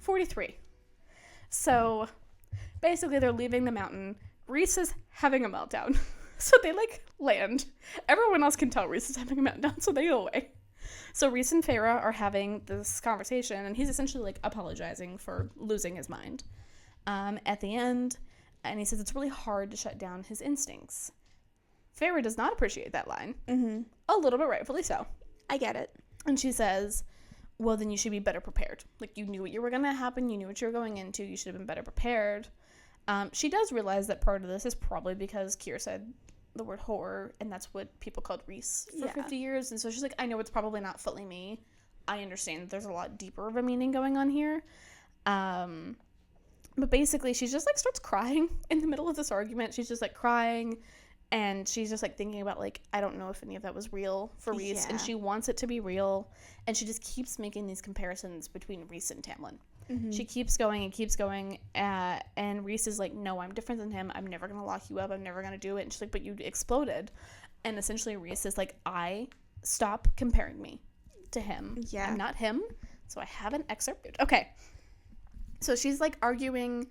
43. So basically they're leaving the mountain. Rhys is having a meltdown. So they land. Everyone else can tell Rhys is having a meltdown, so they go away. So Rhys and Feyre are having this conversation, and he's essentially apologizing for losing his mind at the end. And he says it's really hard to shut down his instincts. Feyre does not appreciate that line. Mm-hmm. A little bit rightfully so. I get it. And she says, well, then you should be better prepared. You knew what you were going to happen. You knew what you were going into. You should have been better prepared. She does realize that part of this is probably because Keir said the word horror, and that's what people called Rhys for 50 years. And so she's like, I know it's probably not fully me. I understand that there's a lot deeper of a meaning going on here. But basically, she just starts crying in the middle of this argument. She's just crying. And she's just thinking about I don't know if any of that was real for Rhys, and she wants it to be real, and she just keeps making these comparisons between Rhys and Tamlin. Mm-hmm. She keeps going and keeps going, and Rhys is no, I'm different than him. I'm never gonna lock you up. I'm never gonna do it. And she's like, but you exploded, and essentially Rhys is I stop comparing me to him. Yeah, I'm not him. So I have an excerpt. Okay, so she's arguing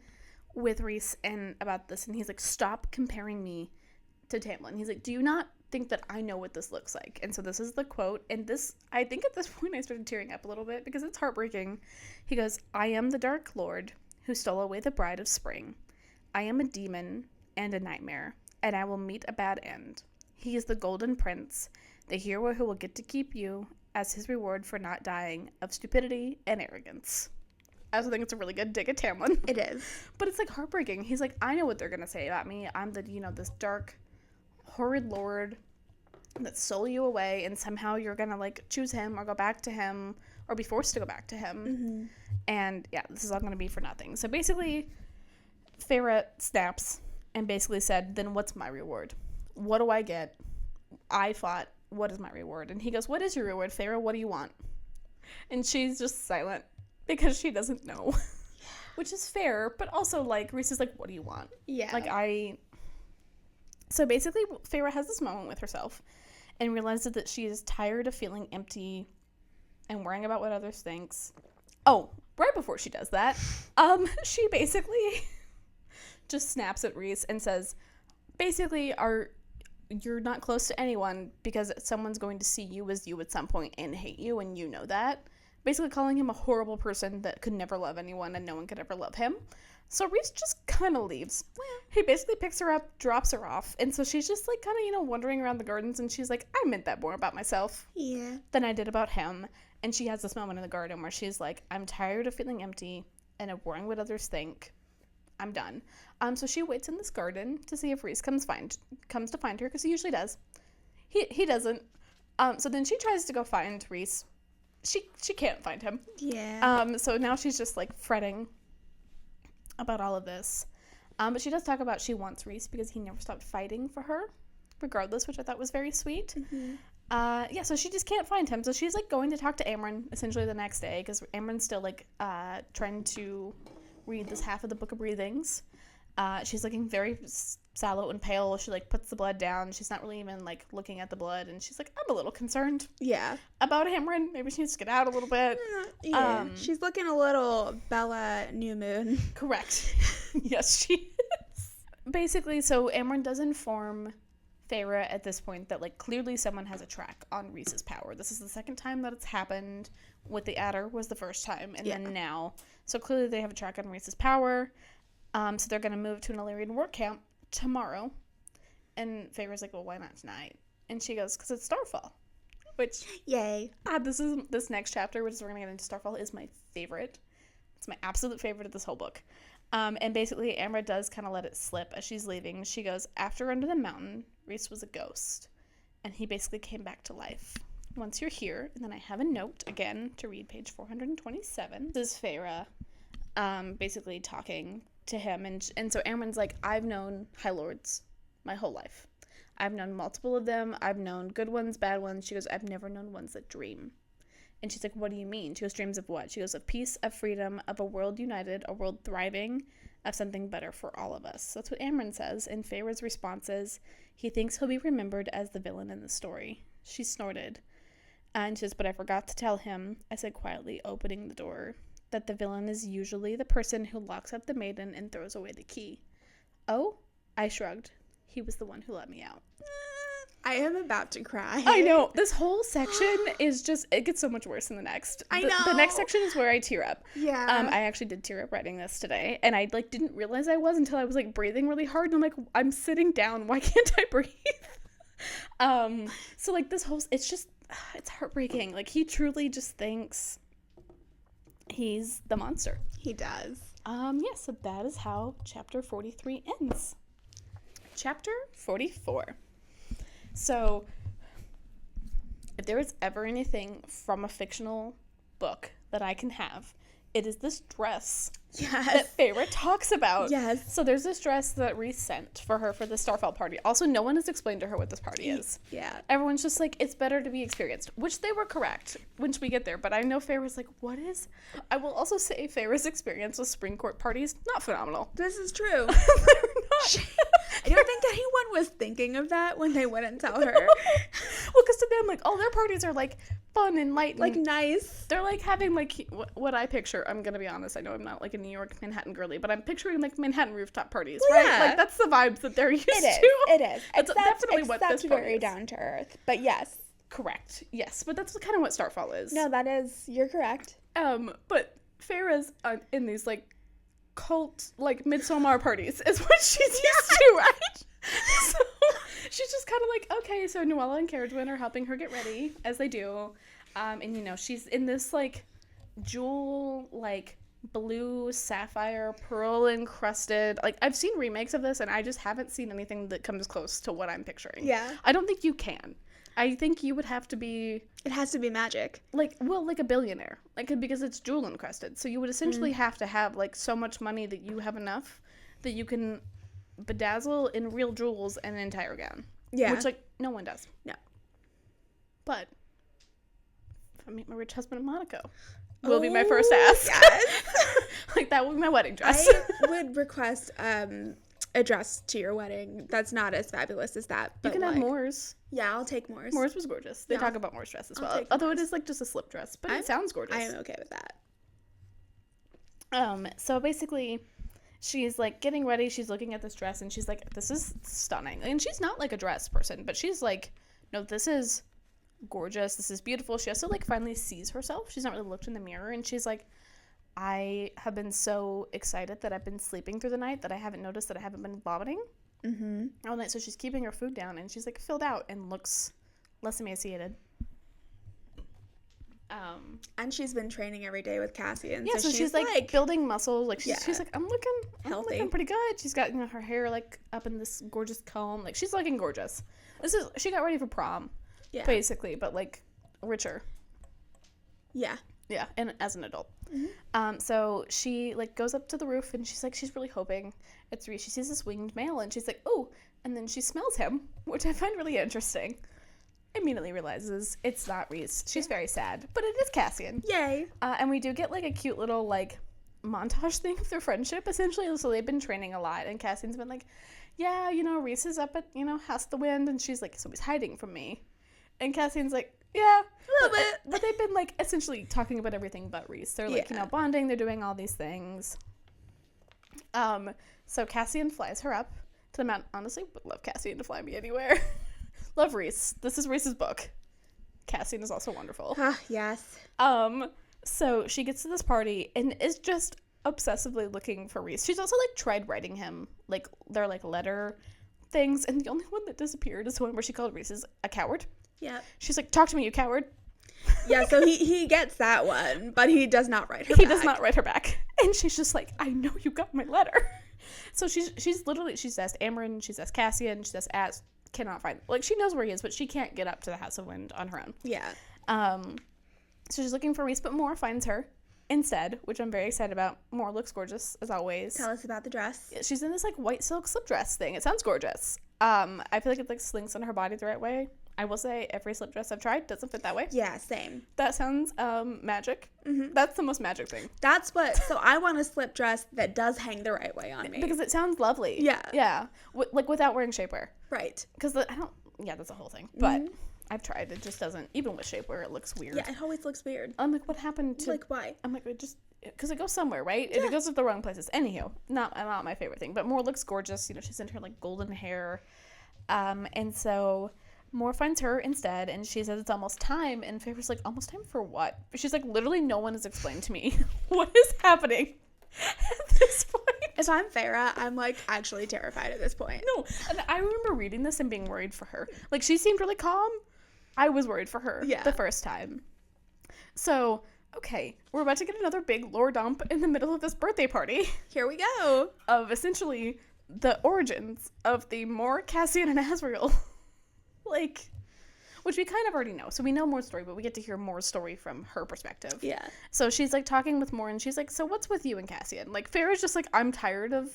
with Rhys and about this, and he's stop comparing me to Tamlin. He's do you not think that I know what this looks like? And so this is the quote, and this, I think at this point I started tearing up a little bit because it's heartbreaking. He goes, I am the Dark Lord who stole away the bride of spring. I am a demon and a nightmare, and I will meet a bad end. He is the Golden Prince, the hero who will get to keep you as his reward for not dying of stupidity and arrogance. I also think it's a really good dig at Tamlin. It is. But it's heartbreaking. He's I know what they're gonna say about me. I'm the, this dark, horrid lord that stole you away, and somehow you're gonna choose him or go back to him or be forced to go back to him. Mm-hmm. And yeah, this is all gonna be for nothing. So basically Feyre snaps and basically said, then what's my reward? What do I get? I fought. What is my reward? And he goes, what is your reward, Feyre? What do you want? And she's just silent because she doesn't know. Which is fair, but also Rhys is what do you want? Yeah. So basically, Feyre has this moment with herself and realizes that she is tired of feeling empty and worrying about what others think. Oh, right before she does that, she basically just snaps at Rhys and says, basically, you're not close to anyone because someone's going to see you as you at some point and hate you, and you know that. Basically calling him a horrible person that could never love anyone and no one could ever love him. So Rhys just kind of leaves. He basically picks her up, drops her off, and so she's just kind of, wandering around the gardens, and she's like, I meant that more about myself than I did about him. And she has this moment in the garden where she's like, I'm tired of feeling empty and of worrying what others think. I'm done. So she waits in this garden to see if Rhys comes to find her, because he usually does. He doesn't. So then she tries to go find Rhys. She can't find him. Yeah. So now she's just fretting about all of this. But she does talk about she wants Rhys because he never stopped fighting for her, regardless, which I thought was very sweet. Mm-hmm. So she just can't find him. So she's going to talk to Amren essentially the next day, because Amren's still trying to read this half of the Book of Breathings. She's looking very sallow and pale. She puts the blood down. She's not really even looking at the blood, and she's I'm a little concerned. Yeah. About Amren. Maybe she needs to get out a little bit. Yeah. She's looking a little Bella New Moon. Correct. Yes, she is. Basically, so Amren does inform Feyre at this point that clearly someone has a track on Rhys's power. This is the second time that it's happened. With the Adder was the first time, and then now. So clearly they have a track on Rhys's power. So they're going to move to an Illyrian work camp tomorrow. And Feyre's like, well, why not tonight? And she goes, because it's Starfall. Which, yay. This next chapter, which is we're going to get into Starfall, is my favorite. It's my absolute favorite of this whole book. And basically, Amra does kind of let it slip as she's leaving. She goes, after Under the Mountain, Rhys was a ghost. And he basically came back to life. Once you're here, and then I have a note, again, to read page 427. This is Feyre basically talking to him, and so Amren's like, I've known High Lords my whole life. I've known multiple of them. I've known good ones, bad ones. She goes, I've never known ones that dream. And she's like, what do you mean? She goes, dreams of what? She goes, of peace, of freedom, of a world united, a world thriving, of something better for all of us. So that's what Amren says, and Feyre's response is, he thinks he'll be remembered as the villain in the story. She snorted. And she says, but I forgot to tell him, I said quietly, opening the door. that the villain is usually the person who locks up the maiden and throws away the key. Oh, I shrugged. He was the one who let me out. I am about to cry. I know. This whole section is just, it gets so much worse than the next. I know. The next section is where I tear up. Yeah. I actually did tear up writing this today, and I, like, didn't realize I was until I was, like, breathing really hard, and I'm like, I'm sitting down. Why can't I breathe? So, like, this whole, it's just, it's heartbreaking. Like, he truly just thinks he's the monster. He does. Yeah, so that is how chapter 43 ends. Chapter 44. So, if there is ever anything from a fictional book that I can have, it is this dress that Feyre talks about. Yes. So there's this dress that Rhys sent for her for the Starfall party. Also, no one has explained to her what this party is. Yeah. Everyone's just like, it's better to be experienced, which they were correct once we get there. But I know Feyre's like, what is? I will also say Feyre's experience with spring court parties, not phenomenal. This is true. They're not. I don't think anyone was thinking of that when they wouldn't tell her. Well, because to them, like, all their parties are, like, fun and light. And Like, nice. they're, like, having, like, what I picture. I'm going to be honest. I know I'm not, like, a New York Manhattan girly, but I'm picturing, like, Manhattan rooftop parties, right? Yeah. Like, that's the vibes that they're used to. It is. That's definitely what this party very is. down to earth. But yes. Correct. Yes. But that's kind of what Starfall is. No, that is, you're correct. But Feyre's in these, like, cult, like, midsummer parties is what she's used to, right? So she's just kind of like, okay, so Noella and Carriagewin are helping her get ready, as they do. And, you know, she's in this, like, jewel, like, blue, sapphire, pearl encrusted. Like, I've seen remakes of this, and I just haven't seen anything that comes close to what I'm picturing. Yeah. I don't think you can. I think you would have to be... It has to be magic. like a billionaire, like, because it's jewel encrusted. So you would essentially have to have, like, so much money that you have enough that you can bedazzle in real jewels an entire gown. Yeah. Which, like, no one does. No. But if I meet my rich husband in Monaco, will be my first ask. Yes. Like, that will be my wedding dress. I would request a dress to your wedding that's not as fabulous as that. But you can like, have Moore's. Yeah, I'll take Moore's. Moore's was gorgeous. They Yeah. talk about Moore's dress as I'll well. take Although Moore's. it is, like, just a slip dress. But it sounds gorgeous. I am okay with that. So basically, she's, like, getting ready. She's looking at this dress, and she's like, this is stunning. And she's not, like, a dress person, but she's like, no, this is gorgeous. This is beautiful. She also, like, finally sees herself. She's not really looked in the mirror, and she's like, I have been so excited that I've been sleeping through the night that I haven't noticed that I haven't been vomiting all night. So she's keeping her food down, and she's, like, filled out and looks less emaciated. And she's been training every day with Cassian. Yeah, so she's like building muscles. Like, she's like, I'm looking healthy, pretty good. She's got, you know, her hair, like, up in this gorgeous comb. Like, she's looking gorgeous. She got ready for prom, basically, but, like, richer. Yeah. Yeah, and as an adult. So she, like, goes up to the roof, and she's like, she's really hoping it's Rhys. She sees this winged male, and she's like, oh, and then she smells him, which I find really interesting. Immediately realizes it's not Rhys. She's very sad, but it is Cassian. Yay. And we do get, like, a cute little, like, montage thing of their friendship, essentially. So they've been training a lot, and Cassian's been like, yeah, you know, Rhys is up at, you know, House of the Wind, and she's like, so he's hiding from me. And Cassian's like, yeah, a little bit. But they've been, like, essentially talking about everything but Rhys. They're, like, you know, bonding. They're doing all these things. So Cassian flies her up to the mountain. Honestly, would love Cassian to fly me anywhere. Love Rhys. This is Rhys's book. Cassian is also wonderful. Yes. So she gets to this party and is just obsessively looking for Rhys. She's also, like, tried writing him, like, their, like, letter things, and the only one that disappeared is the one where she called Rhys a coward. Yeah. She's like, talk to me, you coward. Yeah, so he gets that one, but he does not write her back. He does not write her back. And she's just like, I know you got my letter. So she's asked Amryn, she's asked Cassian, she's asked cannot find, like, she knows where he is, but she can't get up to the House of Wind on her own. Yeah. So she's looking for Rhys, but Moore finds her instead, which I'm very excited about. Moore looks gorgeous, as always. Tell us about the dress. She's in this, like, white silk slip dress thing. It sounds gorgeous. I feel like it, like, slinks on her body the right way. I will say every slip dress I've tried doesn't fit that way. Yeah, same. That sounds magic. That's the most magic thing. That's what, so I want a slip dress that does hang the right way on me. Because it sounds lovely. Yeah. Yeah. Like, without wearing shapewear. Right. Because that's a whole thing. But I've tried. It just doesn't, even with shapewear, it looks weird. Yeah, it always looks weird. I'm like, what happened to... Like, why? I'm like, because it goes somewhere, right? Yeah. It goes to the wrong places. Anywho, not my favorite thing, but Moore looks gorgeous. You know, she's in her like golden hair, and so Moore finds her instead, and she says it's almost time. And Feyre's like, almost time for what? She's like, literally, no one has explained to me what is happening at this point. If I'm Feyre, I'm like actually terrified at this point. No, and I remember reading this and being worried for her. Like, she seemed really calm. I was worried for her the first time. So, okay, we're about to get another big lore dump in the middle of this birthday party. Here we go. Of essentially the origins of the Moore, Cassian, and Asriel. Like, which we kind of already know. So we know Moore's story, but we get to hear Moore's story from her perspective. Yeah. So she's, like, talking with Moore, and she's like, so what's with you and Cassian? Like, Feyre's just like, I'm tired of,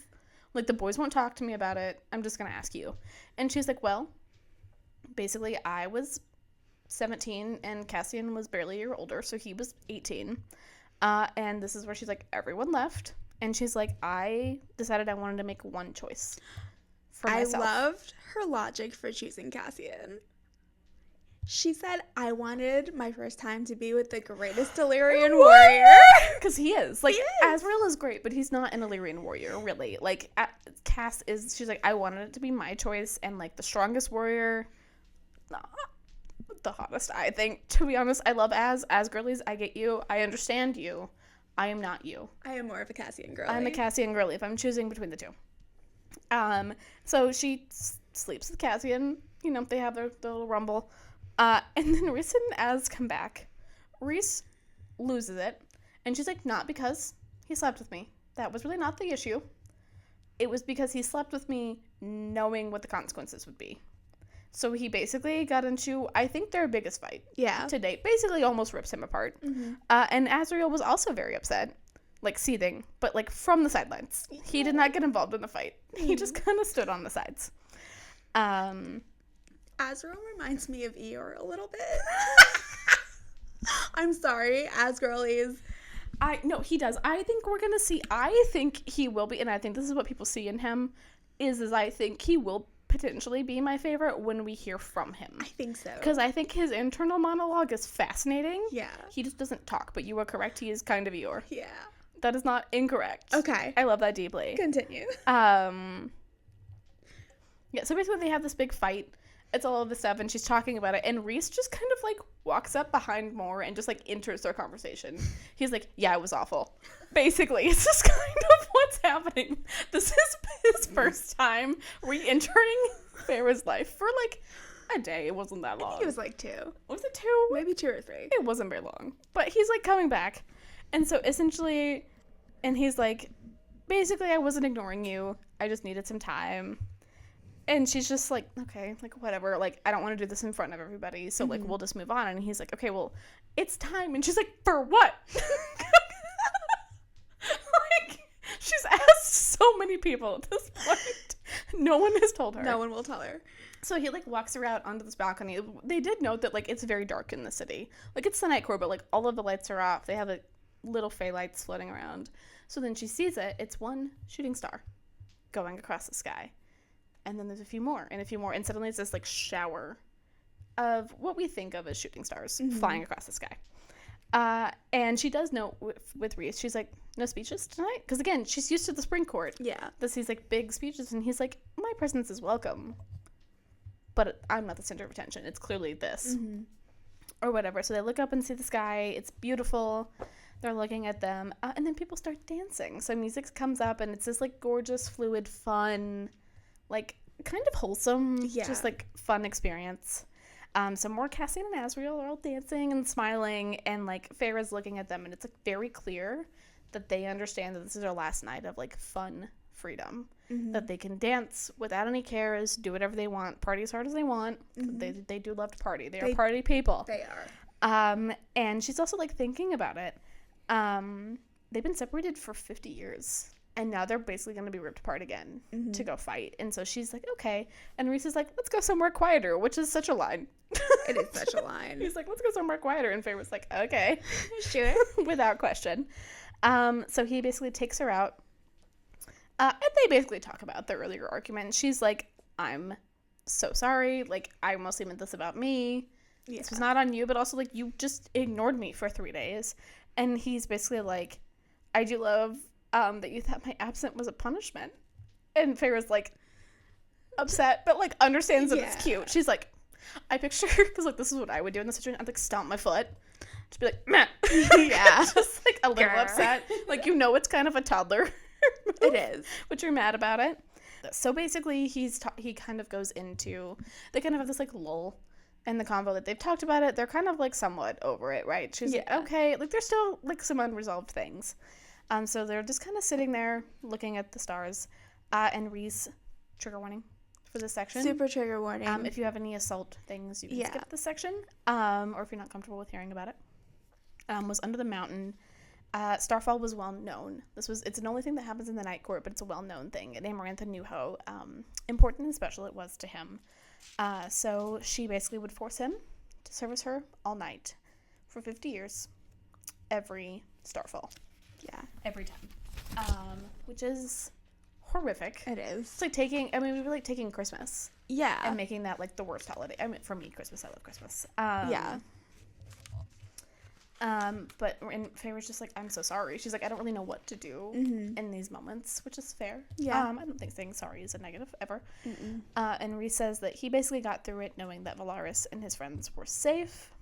like, the boys won't talk to me about it. I'm just going to ask you. And she's like, well, basically, I was 17, and Cassian was barely a year older, so he was 18. And this is where she's like, everyone left. And she's like, I decided I wanted to make one choice for myself. I loved her logic for choosing Cassian. She said, I wanted my first time to be with the greatest Illyrian warrior. Because he is. Like, He is. Asriel is great, but he's not an Illyrian warrior, really. Like, Cass is, she's like, I wanted it to be my choice, and, like, the strongest warrior, the hottest, I think. To be honest, I love as girlies. I get you. I understand you. I am not you. I am more of a Cassian girl. I'm a Cassian girly if I'm choosing between the two. So she sleeps with Cassian. You know, they have their little rumble. And then Rhys and Az come back. Rhys loses it. And she's like, not because he slept with me. That was really not the issue. It was because he slept with me knowing what the consequences would be. So he basically got into, I think, their biggest fight to date. Basically almost rips him apart. Mm-hmm. And Asriel was also very upset. Like, seething. But, like, from the sidelines. He did not get involved in the fight. Mm-hmm. He just kind of stood on the sides. Asriel reminds me of Eeyore a little bit. I'm sorry, Asgirlies. No, he does. I think we're going to see, I think he will be, and I think this is what people see in him, is I think he will potentially be my favorite when we hear from him. I think so. Because I think his internal monologue is fascinating. Yeah. He just doesn't talk, but you are correct. He is kind of Eeyore. Yeah. That is not incorrect. Okay. I love that deeply. Continue. Yeah, so basically they have this big fight. It's all of this stuff, and she's talking about it, and Rhys just kind of, like, walks up behind Moore and just, like, enters their conversation. He's like, yeah, it was awful. Basically, it's just kind of what's happening. This is his first time re-entering Feyre's life for, like, a day. It wasn't that long. I think it was, like, 2. Was it 2? Maybe 2 or 3. It wasn't very long. But he's, like, coming back. And so, essentially, and he's like, basically, I wasn't ignoring you. I just needed some time. And she's just like, okay, like, whatever. Like, I don't want to do this in front of everybody. So, like, we'll just move on. And he's like, okay, well, it's time. And she's like, for what? Like, she's asked so many people at this point. No one has told her. No one will tell her. So he, like, walks her out onto this balcony. They did note that, like, it's very dark in the city. Like, it's the night core, but, like, all of the lights are off. They have, like, little fey lights floating around. So then she sees it. It's one shooting star going across the sky. And then there's a few more, and suddenly it's this, like, shower of what we think of as shooting stars flying across the sky. And she does note with Rhys, she's like, no speeches tonight? Because, again, she's used to the spring court. Yeah. That sees, like, big speeches, and he's like, my presence is welcome. But I'm not the center of attention. It's clearly this. Mm-hmm. Or whatever. So they look up and see the sky. It's beautiful. They're looking at them. And then people start dancing. So music comes up, and it's this, like, gorgeous, fluid, fun, like, kind of wholesome, just, like, fun experience. So more Cassian and Asriel are all dancing and smiling, and, like, Feyre's looking at them, and it's, like, very clear that they understand that this is their last night of, like, fun freedom. Mm-hmm. That they can dance without any cares, do whatever they want, party as hard as they want. Mm-hmm. They do love to party. They are party people. They are. And she's also, like, thinking about it. They've been separated for 50 years. And now they're basically going to be ripped apart again to go fight. And so she's like, okay. And Rhys is like, let's go somewhere quieter, which is such a line. It is such a line. He's like, let's go somewhere quieter. And Faye was like, okay. Sure. Without question. So he basically takes her out. And they basically talk about the earlier argument. She's like, I'm so sorry. Like, I mostly meant this about me. Yeah. This was not on you. But also, like, you just ignored me for 3 days. And he's basically like, I do love that you thought my absence was a punishment. And Feyre's like upset, but like understands that it's cute. She's like, I picture, because like this is what I would do in this situation. I'd like stomp my foot. Just be like, meh. Yeah. Just like a little upset. Like, you know, it's kind of a toddler. It is. But you're mad about it. So basically, he kind of goes into, they kind of have this like lull in the convo that they've talked about it. They're kind of like somewhat over it, right? She's like, okay, like there's still like some unresolved things. So they're just kind of sitting there looking at the stars. And Rhys, trigger warning for this section. Super trigger warning. If you have any assault things, you can skip this section. Or if you're not comfortable with hearing about it. Was under the mountain. Starfall was well known. It's an only thing that happens in the Night Court, but it's a well known thing. And Amarantha knew how important and special it was to him. So she basically would force him to service her all night for 50 years, every Starfall. Yeah. Every time. Which is horrific. It is. It's like we were like taking Christmas. Yeah. And making that like the worst holiday. I mean, for me, Christmas, I love Christmas. But Feyre's just like, I'm so sorry. She's like, I don't really know what to do in these moments, which is fair. Yeah. I don't think saying sorry is a negative ever. And Rhys says that he basically got through it knowing that Valaris and his friends were safe.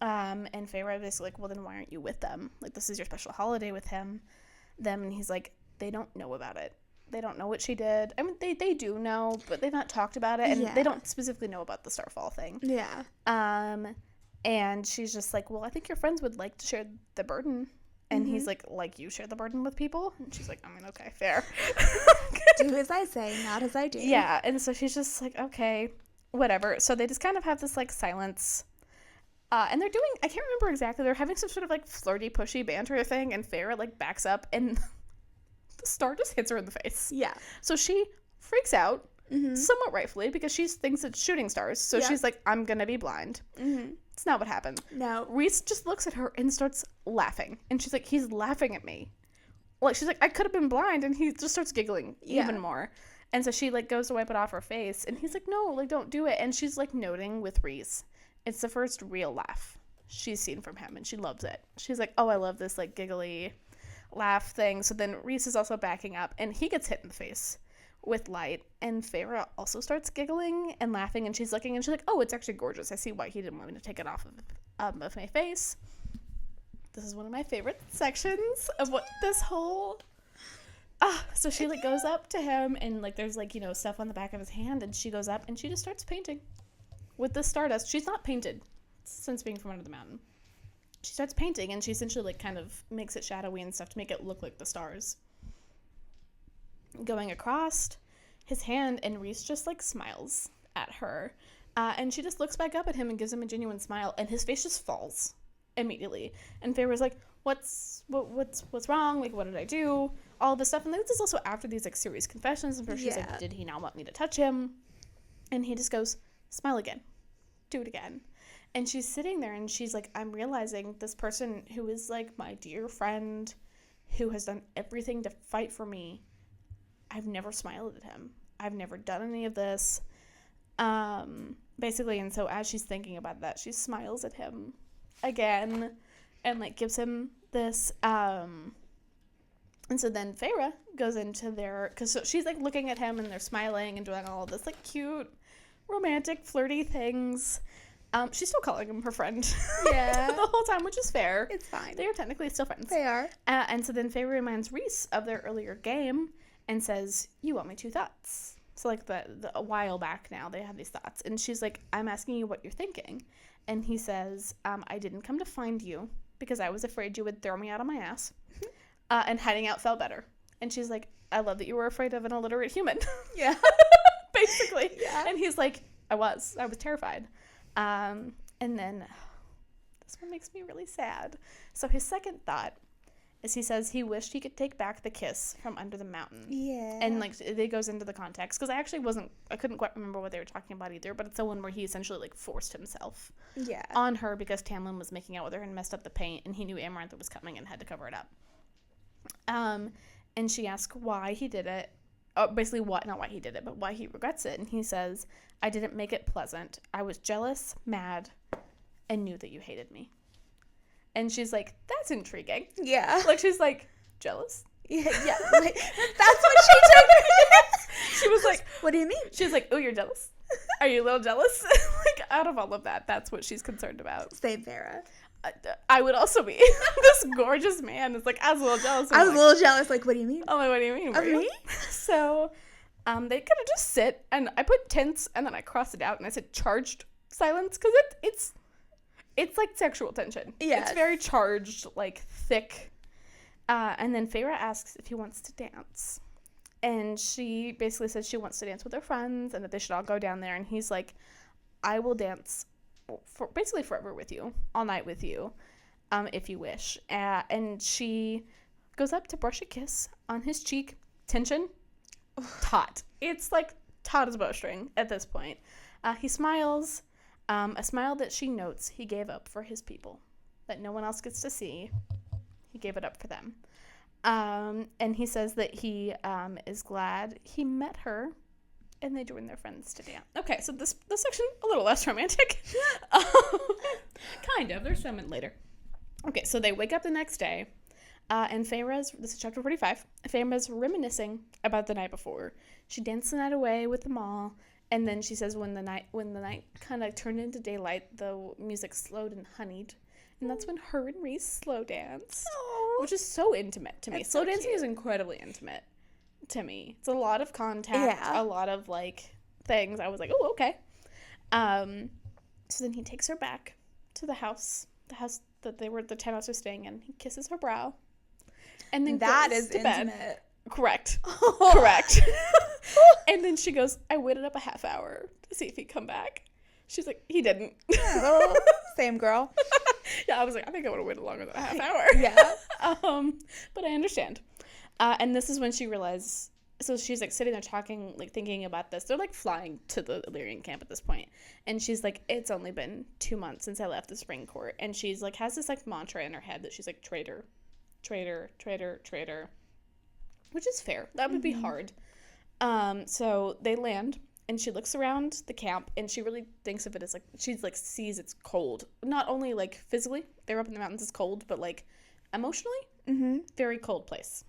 And Feyre is basically like, well, then why aren't you with them? Like, this is your special holiday with them. And he's like, they don't know about it. They don't know what she did. I mean, they do know, but they've not talked about it. And they don't specifically know about the Starfall thing. Yeah. And she's just like, well, I think your friends would like to share the burden. And he's like you share the burden with people? And she's like, I mean, okay, fair. Do as I say, not as I do. Yeah, and so she's just like, okay, whatever. So they just kind of have this, like, silence. And they're doing, I can't remember exactly, they're having some sort of, like, flirty, pushy banter thing. And Feyre, like, backs up, and the star just hits her in the face. Yeah. So she freaks out. Somewhat rightfully, because she thinks it's shooting stars. So she's like, I'm gonna be blind. It's not what happened. No. Rhys just looks at her and starts laughing. And she's like, he's laughing at me. Like, she's like, I could have been blind. And he just starts giggling even more. And so she, like, goes to wipe it off her face. And he's like, no, like, don't do it. And she's, like, noting with Rhys. It's the first real laugh she's seen from him. And she loves it. She's like, oh, I love this, like, giggly laugh thing. So then Rhys is also backing up. And he gets hit in the face with light, and Feyre also starts giggling and laughing, and she's looking, and she's like, oh, it's actually gorgeous. I see why he didn't want me to take it off of my face. This is one of my favorite sections of what this whole... so she, like, goes up to him, and, like, there's, like, you know, stuff on the back of his hand, and she goes up, and she just starts painting with the stardust. She's not painted since being from under the mountain. She starts painting, and she essentially, like, kind of makes it shadowy and stuff to make it look like the stars going across his hand, and Rhys just, like, smiles at her, and she just looks back up at him and gives him a genuine smile, and his face just falls immediately. And Feyre's like, what's wrong? Like, what did I do? All this stuff. And this is also after these, like, serious confessions, and she's like, did he not want me to touch him? And he just goes, smile again, do it again. And she's sitting there, and she's like, I'm realizing this person who is, like, my dear friend, who has done everything to fight for me, I've never smiled at him. I've never done any of this. Basically, and so as she's thinking about that, she smiles at him again and, like, gives him this. And so then Feyre goes into because so she's, like, looking at him, and they're smiling and doing all this, like, cute, romantic, flirty things. She's still calling him her friend. Yeah. The whole time, which is fair. It's fine. They are technically still friends. They are. And so then Feyre reminds Rhys of their earlier game and says, you owe me 2 thoughts. So, like, a while back now, they have these thoughts. And she's like, I'm asking you what you're thinking. And he says, I didn't come to find you because I was afraid you would throw me out on my ass. And hiding out felt better. And she's like, I love that you were afraid of an illiterate human. Yeah. Basically. Yeah. And he's like, I was terrified. And then this one makes me really sad. So his second thought is he says he wished he could take back the kiss from under the mountain. Yeah. And, like, it goes into the context. Because I couldn't quite remember what they were talking about either. But it's the one where he essentially, like, forced himself on her because Tamlin was making out with her and messed up the paint. And he knew Amarantha was coming and had to cover it up. And she asks why he did it. Basically, not why he did it, but why he regrets it. And he says, I didn't make it pleasant. I was jealous, mad, and knew that you hated me. And she's like, that's intriguing. Yeah. Like, she's like, jealous? Yeah, like, that's what she took. She was like, what do you mean? she was like, oh, you're jealous? Are you a little jealous? Like, out of all of that, that's what she's concerned about. Same, Feyre. I would also be. This gorgeous man is like, I was a little jealous. I was a little jealous. Like, what do you mean? Oh, what do you mean? Of me? So, they kind of just sit, and I put tense, and then I crossed it out, and I said charged silence, because it's like sexual tension. Yes. It's very charged, like thick. And then Feyre asks if he wants to dance. And she basically says she wants to dance with her friends and that they should all go down there. And he's like, I will dance for basically forever with you, all night with you, if you wish. And she goes up to brush a kiss on his cheek. Tension. Taut. It's like taut as a bowstring at this point. He smiles, a smile that she notes he gave up for his people, that no one else gets to see. He gave it up for them. And he says that he is glad he met her, and they join their friends to dance. Okay, so this section, a little less romantic. Kind of. There's some later. Okay, so they wake up the next day, and this is chapter 45, Feyre's reminiscing about the night before. She danced the night away with them all, and then she says when the night kind of turned into daylight, the music slowed and honeyed. And that's when her and Rhys slow danced, which is so intimate to me. Slow dancing is incredibly intimate to me. It's a lot of contact, a lot of, like, things. I was like, oh, okay. So then he takes her back to the house that the townhouse was staying in. He kisses her brow, and then that goes is to intimate. Bed. Correct. Correct. And then she goes, I waited up a half hour to see if he'd come back. She's like, he didn't. Oh, same girl. Yeah, I was like, I think I would have waited longer than a half hour. Yeah. But I understand. And this is when she realizes, so she's like sitting there talking, like thinking about this. They're like flying to the Illyrian camp at this point. And she's like, it's only been 2 months since I left the spring court. And she's like, has this like mantra in her head that she's like, traitor, traitor, traitor, traitor. Which is fair. That would be hard. So they land. And she looks around the camp, and she really thinks of it as, like, she's, like, sees it's cold. Not only, like, physically, they're up in the mountains, it's cold, but, like, emotionally, very cold place.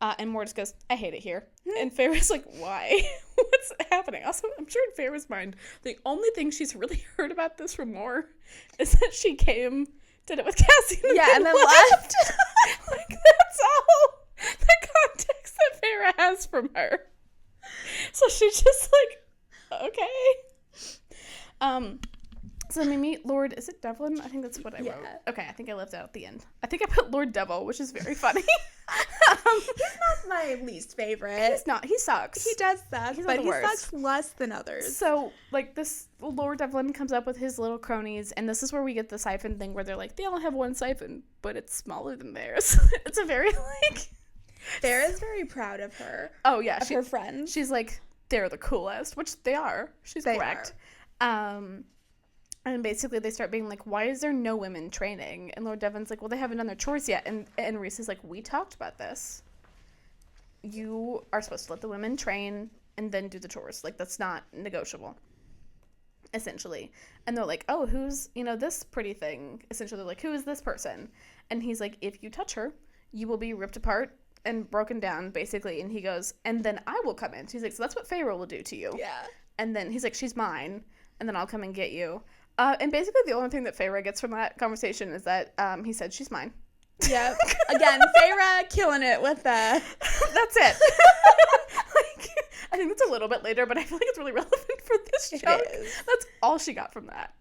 And Mortis goes, I hate it here. And Feyre's like, why? What's happening? Also, I'm sure in Feyre's mind, the only thing she's really heard about this from Mor is that she came, did it with Cassie, and then left. Like, that's all the context that Feyre has from her. So she's just like, okay. So we meet Lord, is it Devlin? I think that's what I wrote. Okay, I think I left out at the end. I think I put Lord Devil, which is very funny. He's not my least favorite. He's not. He sucks. He does suck, but he worst. sucks less than others. So, like, this Lord Devlin comes up with his little cronies, and this is where we get the siphon thing where they're like, they all have one siphon, but it's smaller than theirs. It's a very, like... Feyre is very proud of her. Oh, yeah. Her friends. She's like, they're the coolest, which they are. She's correct. And basically they start being like, why is there no women training? And Lord Devon's like, well, they haven't done their chores yet. And Rhys is like, we talked about this. You are supposed to let the women train and then do the chores. Like, that's not negotiable, essentially. And they're like, oh, who's, this pretty thing? Essentially, they're like, who is this person? And he's like, if you touch her, you will be ripped apart and broken down, basically. And he goes, and then I will come in. So he's like, so that's what Feyre will do to you. Yeah. And then he's like, she's mine, and then I'll come and get you. And basically the only thing that Feyre gets from that conversation is that he said she's mine. Yep. Again, Feyre killing it with the... That's it. Like, I think that's a little bit later, but I feel like it's really relevant for this chunk. That's all she got from that.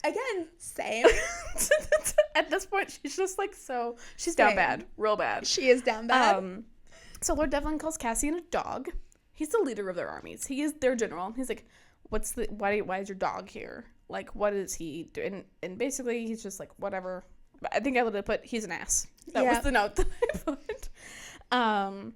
Again, same. At this point, she's just like, so she's down bad, real bad. She is down bad. So Lord Devlin calls Cassian a dog. He's the leader of their armies. He is their general. He's like, why is your dog here? Like, what is he doing? And basically, he's just like, whatever. I think I literally put, he's an ass. That was the note that I put.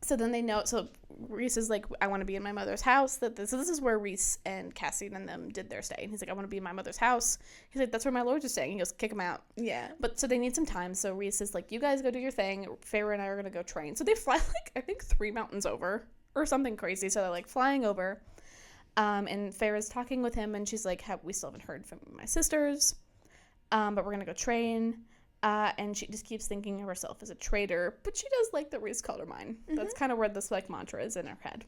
So then they know, so Rhys is like, I want to be in my mother's house. So this is where Rhys and Cassian and them did their stay. And he's like, I want to be in my mother's house. He's like, that's where my lords are staying. He goes, kick him out. Yeah. But so they need some time. So Rhys is like, you guys go do your thing. Feyre and I are going to go train. So they fly like, I think 3 mountains over or something crazy. So they're like flying over. And Feyre's talking with him, and she's like, we still haven't heard from my sisters, but we're going to go train. And she just keeps thinking of herself as a traitor, but she does like that Rhys called her mine. That's kind of where this like mantra is in her head.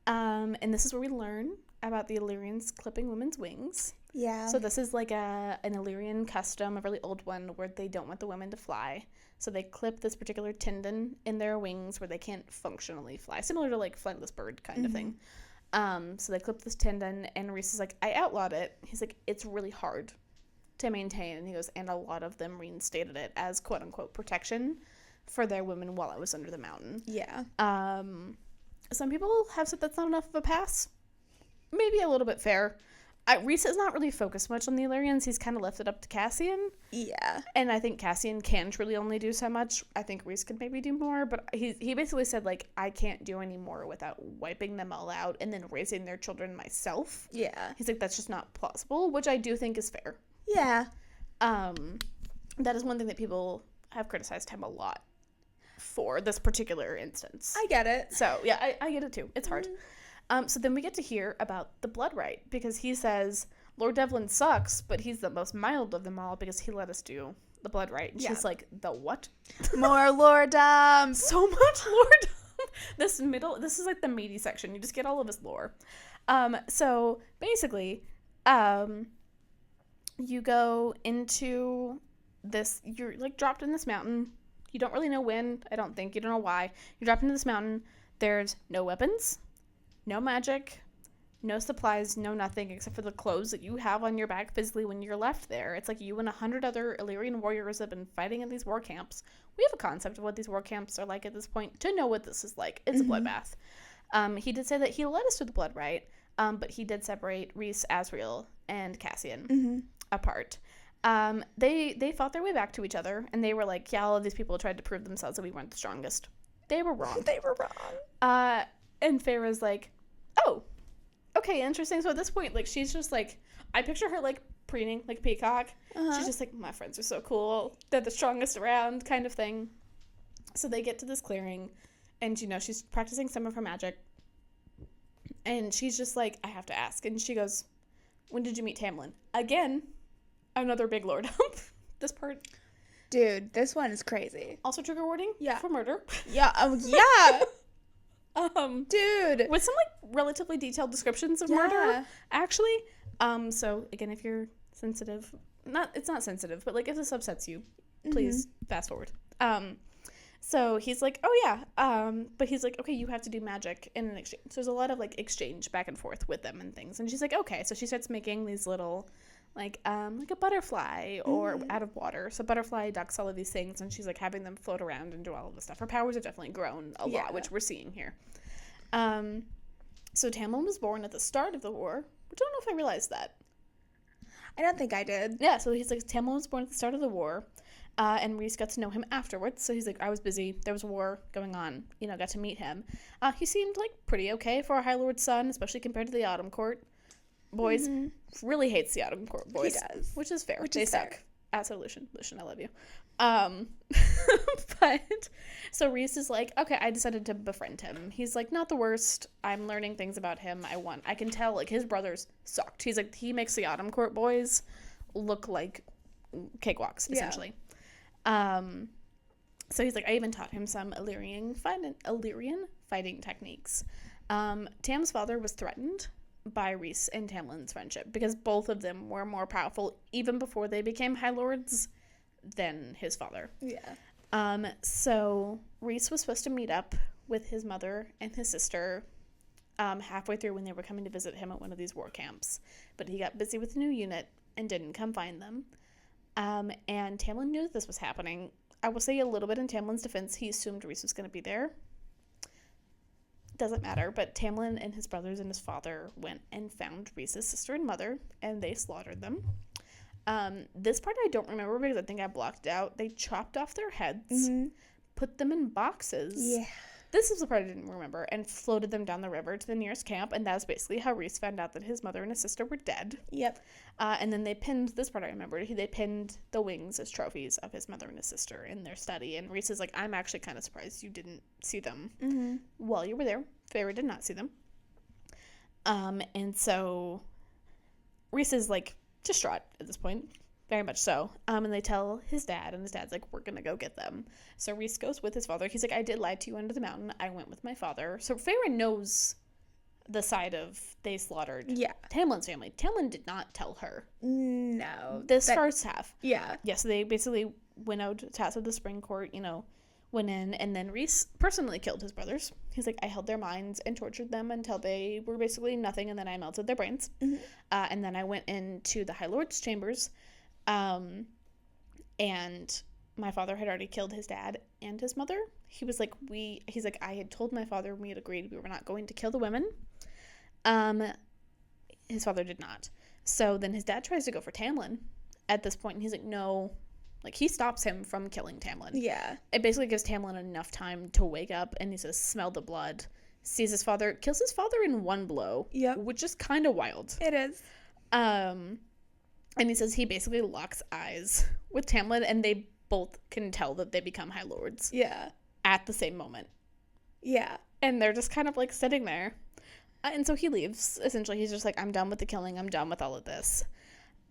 And this is where we learn about the Illyrians clipping women's wings. Yeah. So this is like an Illyrian custom, a really old one, where they don't want the women to fly. So they clip this particular tendon in their wings where they can't functionally fly, similar to like flightless bird kind of thing. So they clip this tendon, and Rhys is like, I outlawed it. He's like, it's really hard to maintain. And he goes, and a lot of them reinstated it as quote unquote protection for their women while I was under the mountain. Yeah. Some people have said that's not enough of a pass. Maybe a little bit fair. Rhys is not really focused much on the Illyrians. He's kind of left it up to Cassian. Yeah. And I think Cassian can truly only do so much. I think Rhys could maybe do more, but he basically said, like, I can't do any more without wiping them all out and then raising their children myself. Yeah. He's like, that's just not plausible, which I do think is fair. Yeah. That is one thing that people have criticized him a lot for, this particular instance. I get it. So, yeah, I get it too. It's hard. So then we get to hear about the blood rite, because he says Lord Devlin sucks, but he's the most mild of them all because he let us do the blood rite. And she's like, the what? More lordom. So much lordom. This is like the meaty section. You just get all of his lore. So basically, you go into this, you're like dropped in this mountain. You don't really know when, I don't think. You don't know why. You drop into this mountain. There's no weapons, no magic, no supplies, no nothing except for the clothes that you have on your back physically when you're left there. It's like you and 100 other Illyrian warriors have been fighting in these war camps. We have a concept of what these war camps are like at this point to know what this is like. It's a bloodbath. He did say that he led us to the blood rite, but he did separate Rhys, Asriel, and Cassian apart. They fought their way back to each other, and they were like, yeah, all of these people tried to prove themselves that we weren't the strongest. They were wrong. They were wrong. And Feyre's like, oh, okay, interesting. So at this point, like, she's just like, I picture her like preening like a peacock. She's just like, my friends are so cool. They're the strongest around kind of thing. So they get to this clearing, and, you know, she's practicing some of her magic. And she's just like, I have to ask. And she goes, when did you meet Tamlin? Again, another big lord hump. This part. Dude, this one is crazy. Also trigger warning? Yeah. For murder. Yeah. Yeah. Dude. With some like relatively detailed descriptions of murder, actually. So again, if you're sensitive, it's not sensitive, but like if this upsets you, please fast forward. So he's like, oh yeah, but he's like, okay, you have to do magic in an exchange. So there's a lot of like exchange back and forth with them and things. And she's like, okay. So she starts making these little like a butterfly or out of water. So butterfly, ducks, all of these things. And she's like having them float around and do all of this stuff. Her powers have definitely grown a lot, which we're seeing here. So Tamlin was born at the start of the war, which I don't know if I realized that. I don't think I did. Yeah, so he's like, Tamlin was born at the start of the war, and Rhys got to know him afterwards. So he's like, I was busy, there was a war going on, you know, got to meet him. He seemed like pretty okay for a High Lord's son, especially compared to the Autumn Court boys. Really hates the Autumn Court boys. He does. Which is fair. They suck. So Lucian, I love you. But so Rhys is like, okay, I decided to befriend him. He's like, not the worst. I'm learning things about him. I can tell, like, his brothers sucked. He's like, he makes the Autumn Court boys look like cakewalks, essentially. So he's like, I even taught him some Illyrian fighting techniques. Tam's father was threatened by Rhys and Tamlin's friendship because both of them were more powerful even before they became High Lords than his father. Yeah. So Rhys was supposed to meet up with his mother and his sister halfway through when they were coming to visit him at one of these war camps, but he got busy with a new unit and didn't come find them. And Tamlin knew that this was happening. I will say a little bit in Tamlin's defense, he assumed Rhys was going to be there. Doesn't matter, but Tamlin and his brothers and his father went and found Rhys's sister and mother, and they slaughtered them. This part I don't remember because I think I blocked it out. They chopped off their heads, put them in boxes. Yeah. This is the part I didn't remember, and floated them down the river to the nearest camp, and that's basically how Rhys found out that his mother and his sister were dead. Yep. And then they pinned, this part I remember, they pinned the wings as trophies of his mother and his sister in their study, and Rhys is like, I'm actually kind of surprised you didn't see them while you were there. Feyre did not see them. And so Rhys is, like, distraught at this point. Very much so. And they tell his dad, and his dad's like, we're going to go get them. So Rhys goes with his father. He's like, I did lie to you under the mountain. I went with my father. So Feyre knows the side of they slaughtered Tamlin's family. Tamlin did not tell her. No. This first half. Yeah. Yeah, so they basically went out to Tass of the Spring Court, went in, and then Rhys personally killed his brothers. He's like, I held their minds and tortured them until they were basically nothing, and then I melted their brains. Mm-hmm. And then I went into the High Lord's chambers, and my father had already killed his dad and his mother. He's like, I had told my father we had agreed we were not going to kill the women. His father did not. So then his dad tries to go for Tamlin at this point, and he's like, no. Like, he stops him from killing Tamlin. Yeah. It basically gives Tamlin enough time to wake up, and he says, smell the blood. Sees his father, kills his father in one blow. Yep. Which is kind of wild. It is. And he says he basically locks eyes with Tamlin, and they both can tell that they become High Lords. Yeah. At the same moment. Yeah. And they're just kind of, like, sitting there. And so he leaves. Essentially, he's just like, I'm done with the killing. I'm done with all of this.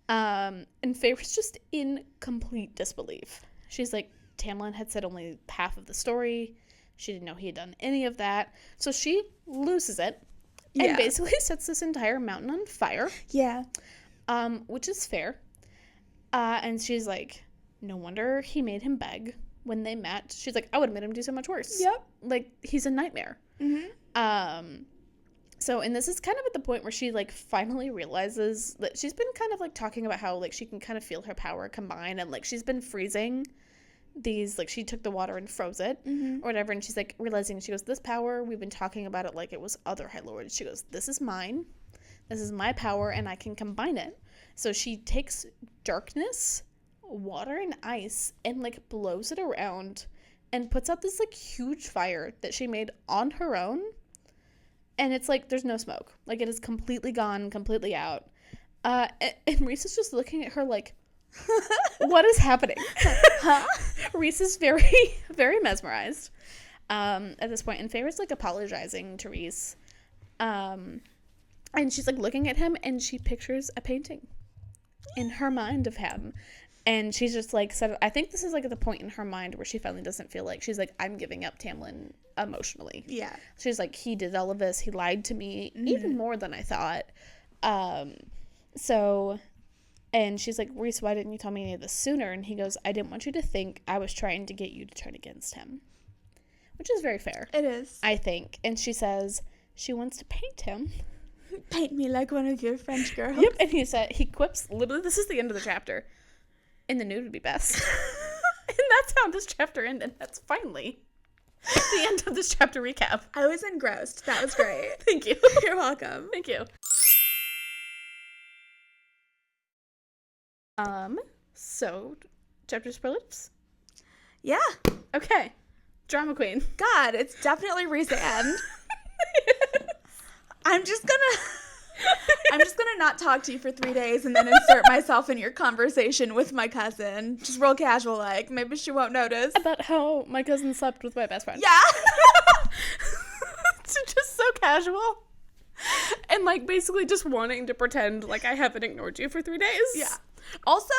And Feyre's just in complete disbelief. She's like, Tamlin had said only half of the story. She didn't know he had done any of that. So she loses it and basically sets this entire mountain on fire. Yeah. Which is fair. And she's like, no wonder he made him beg when they met. She's like, I would have made him do so much worse. Yep. Like, he's a nightmare. Mm-hmm. So, and this is kind of at the point where she, like, finally realizes that she's been kind of, like, talking about how, like, she can kind of feel her power combine, and, like, she's been freezing these, like, she took the water and froze it, or whatever, and she's, like, realizing, she goes, this power, we've been talking about it like it was other High Lords. She goes, this is mine, this is my power, and I can combine it. So she takes darkness, water, and ice, and, like, blows it around, and puts out this, like, huge fire that she made on her own. And it's like, there's no smoke. Like, it is completely gone, completely out. And Rhys is just looking at her like, what is happening? Rhys is very, very mesmerized at this point. And Feyre's, like, apologizing to Rhys. And she's, like, looking at him, and she pictures a painting in her mind of him. And she's just, like, said, I think this is, like, at the point in her mind where she finally doesn't feel like, she's like, I'm giving up Tamlin emotionally. Yeah. She's like, he did all of this. He lied to me even more than I thought. So, and she's like, Rhys, why didn't you tell me any of this sooner? And he goes, I didn't want you to think I was trying to get you to turn against him. Which is very fair. It is. I think. And she says she wants to paint him. Paint me like one of your French girls. Yep. And he quips, literally, this is the end of the chapter. In the nude would be best. And that's how this chapter ended. That's finally the end of this chapter recap. I was engrossed. That was great. Thank you. You're welcome. Thank you. So, chapter spoilers? Yeah. Okay. Drama queen. God, it's definitely Rhysand. I'm just gonna not talk to you for 3 days and then insert myself in your conversation with my cousin. Just real casual, like, maybe she won't notice. About how my cousin slept with my best friend. Yeah. It's just so casual. And, like, basically just wanting to pretend like I haven't ignored you for 3 days. Yeah. Also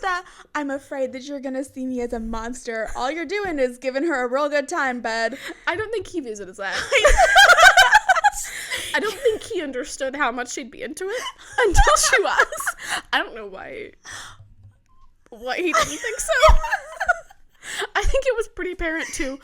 that I'm afraid that you're gonna see me as a monster. All you're doing is giving her a real good time, bud. I don't think he views it as that. I don't think he understood how much she'd be into it until she was. I don't know why he didn't think so. I think it was pretty apparent to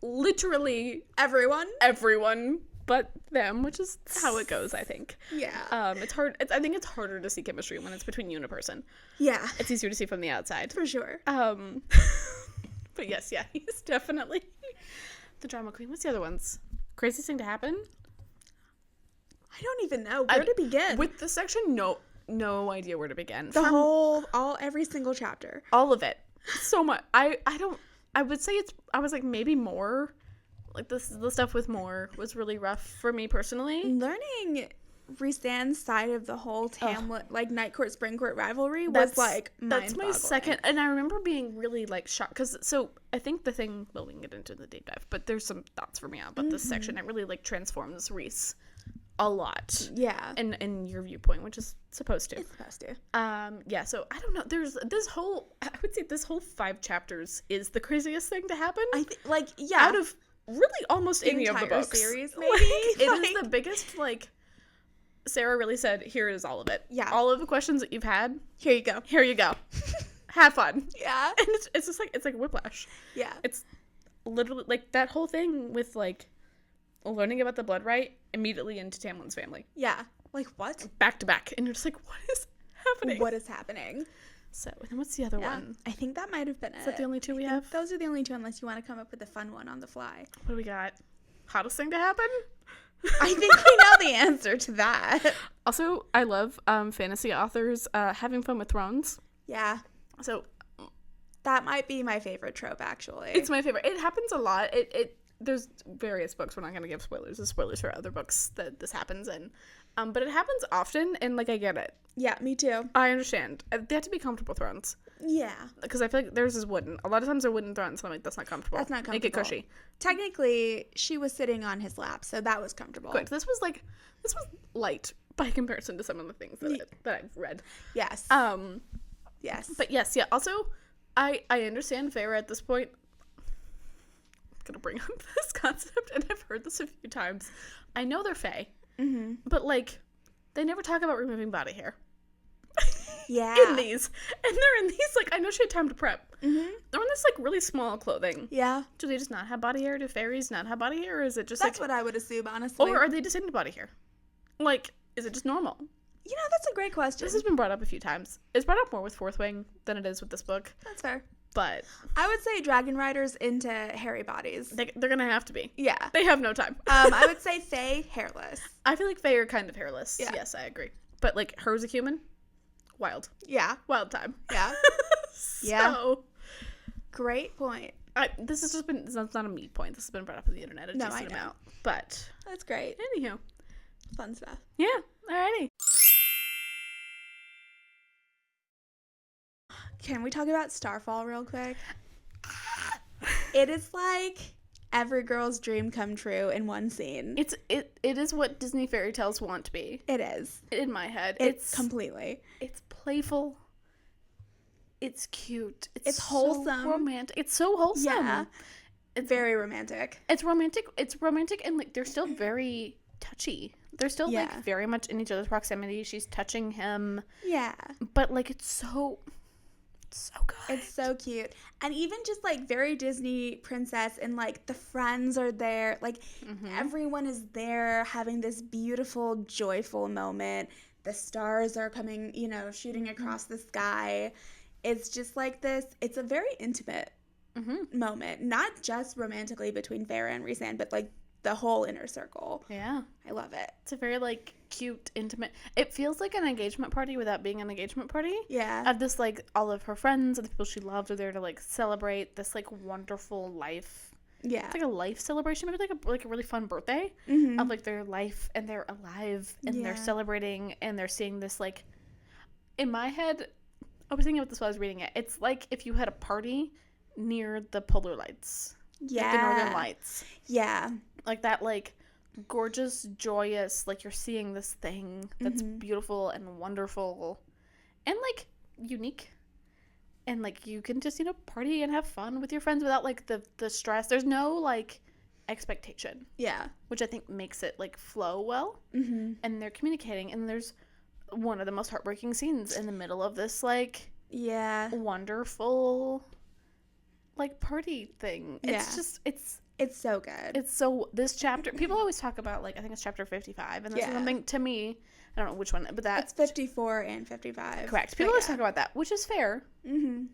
literally everyone but them, which is how it goes, I think. Yeah. It's hard. I think it's harder to see chemistry when it's between you and a person. Yeah. It's easier to see from the outside. For sure. But yes, yeah, he's definitely the drama queen. What's the other ones? Craziest thing to happen? I don't even know where to begin. With this section, no idea where to begin. Every single chapter. All of it. So much. I would say I was like, maybe more. Like, the stuff with more was really rough for me personally. Learning Rhysand's side of the whole Tamlin, like, Night Court, Spring Court rivalry was, like, mind-boggling. That's my second, and I remember being really, like, shocked, because, so, I think the thing, well, we can get into the deep dive, but there's some thoughts for me about this section. It really, like, transforms Rhys a lot. Yeah. In your viewpoint, which is supposed to. It's supposed to. Yeah, so I don't know. There's I would say this whole 5 chapters is the craziest thing to happen. I think, like, yeah. Out of really almost any of the books. Series, maybe. Like, it is the biggest, like, Sarah really said, here is all of it. Yeah. All of the questions that you've had. Here you go. Here you go. Have fun. Yeah. And it's just like, it's like whiplash. Yeah. It's literally, like, that whole thing with, like, learning about the blood right immediately into Tamlin's family. Yeah. Like, what? Back to back. And you're just like, what is happening? What is happening? So, and then what's the other one? I think that might have been it. Is that the only 2 we have? Those are the only 2, unless you want to come up with a fun one on the fly. What do we got? Hottest thing to happen? I think we know the answer to that. Also, I love fantasy authors having fun with thrones. Yeah. So that might be my favorite trope, actually. It's my favorite. It happens a lot. There's various books. We're not going to give spoilers. There's spoilers for other books that this happens in. But it happens often, and, like, I get it. Yeah, me too. I understand. They have to be comfortable thrones. Yeah. Because I feel like theirs is wooden. A lot of times they're wooden thrones, so I'm like, that's not comfortable. That's not comfortable. Make it cushy. Technically, she was sitting on his lap, so that was comfortable. Correct. This was light by comparison to some of the things that I've read. Yes. Yes. But yes, yeah. Also, I understand Feyre at this point. I'm gonna bring up this concept, and I've heard this a few times. I know they're Fae, but, like, they never talk about removing body hair. Yeah. In these, and they're in these, like, I know she had time to prep. They're in this, like, really small clothing. Yeah. Do they just not have body hair? Do fairies not have body hair, or is it just That's like, what I would assume, honestly. or are they just into body hair? Like, is it just normal? You know, that's a great question. This has been brought up a few times. It's brought up more with Fourth Wing than it is with this book. That's fair. But I would say dragon riders into hairy bodies. they're gonna have to be. Yeah. They have no time. I would say Fae hairless. I feel like Fae are kind of hairless. Yeah. Yes, I agree. But, like, her as a human, wild. Yeah. Wild time. Yeah. Yeah. So, great point. This has just been, it's not a me point. This has been brought up on the internet a decent amount. But, That's great. anyhow. Fun stuff. Yeah. Alrighty. Can we talk about Starfall real quick? It is like every girl's dream come true in one scene. It is what Disney fairy tales want to be. It is. In my head. It's completely. It's playful. It's cute. It's wholesome. So romantic. It's so wholesome. Yeah. It's very romantic. It's romantic. It's romantic, and, like, they're still very touchy. They're still like very much in each other's proximity. She's touching him. Yeah. But, like, it's so good. It's so cute. And even just, like, very Disney princess, and, like, the friends are there. Like, everyone is there having this beautiful, joyful moment. The stars are coming, you know, shooting across the sky. It's just like this. It's a very intimate moment. Not just romantically between Feyre and Rhysand, but, like, the whole inner circle. Yeah. I love it. It's a very, like, cute, intimate. It feels like an engagement party without being an engagement party. Yeah. Of this, like, all of her friends and the people she loved are there to, like, celebrate this, like, wonderful life. Yeah. It's like a life celebration, maybe like a really fun birthday of, like, their life, and they're alive and they're celebrating and they're seeing this, like, in my head, I was thinking about this while I was reading it. It's like if you had a party near the polar lights. Yeah. Like the northern lights. Yeah. Like that, like, gorgeous, joyous, like, you're seeing this thing that's beautiful and wonderful and, like, unique. And, like, you can just, you know, party and have fun with your friends without, like, the stress. There's no, like, expectation. Yeah. Which I think makes it, like, flow well. And they're communicating. And there's one of the most heartbreaking scenes in the middle of this, like, wonderful, like, party thing. It's just, it's so good. It's so, this chapter, people always talk about, like, I think it's chapter 55, and this is something, to me, I don't know which one, but it's 54 and 55. Correct. People always talk about that, which is fair.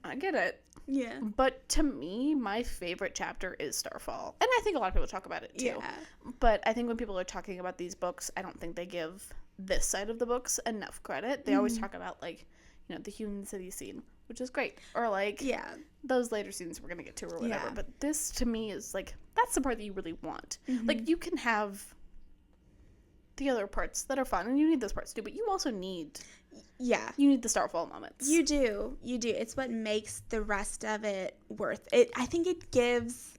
I get it. Yeah. But to me, my favorite chapter is Starfall. And I think a lot of people talk about it, too. Yeah. But I think when people are talking about these books, I don't think they give this side of the books enough credit. They always talk about, like, you know, the human city scene, which is great. Or, like, those later scenes we're going to get to or whatever. But this, to me, is, like, that's the part that you really want. Like, you can have the other parts that are fun, and you need those parts too, but you also need... Yeah. You need the Starfall moments. You do. You do. It's what makes the rest of it worth it. I think it gives...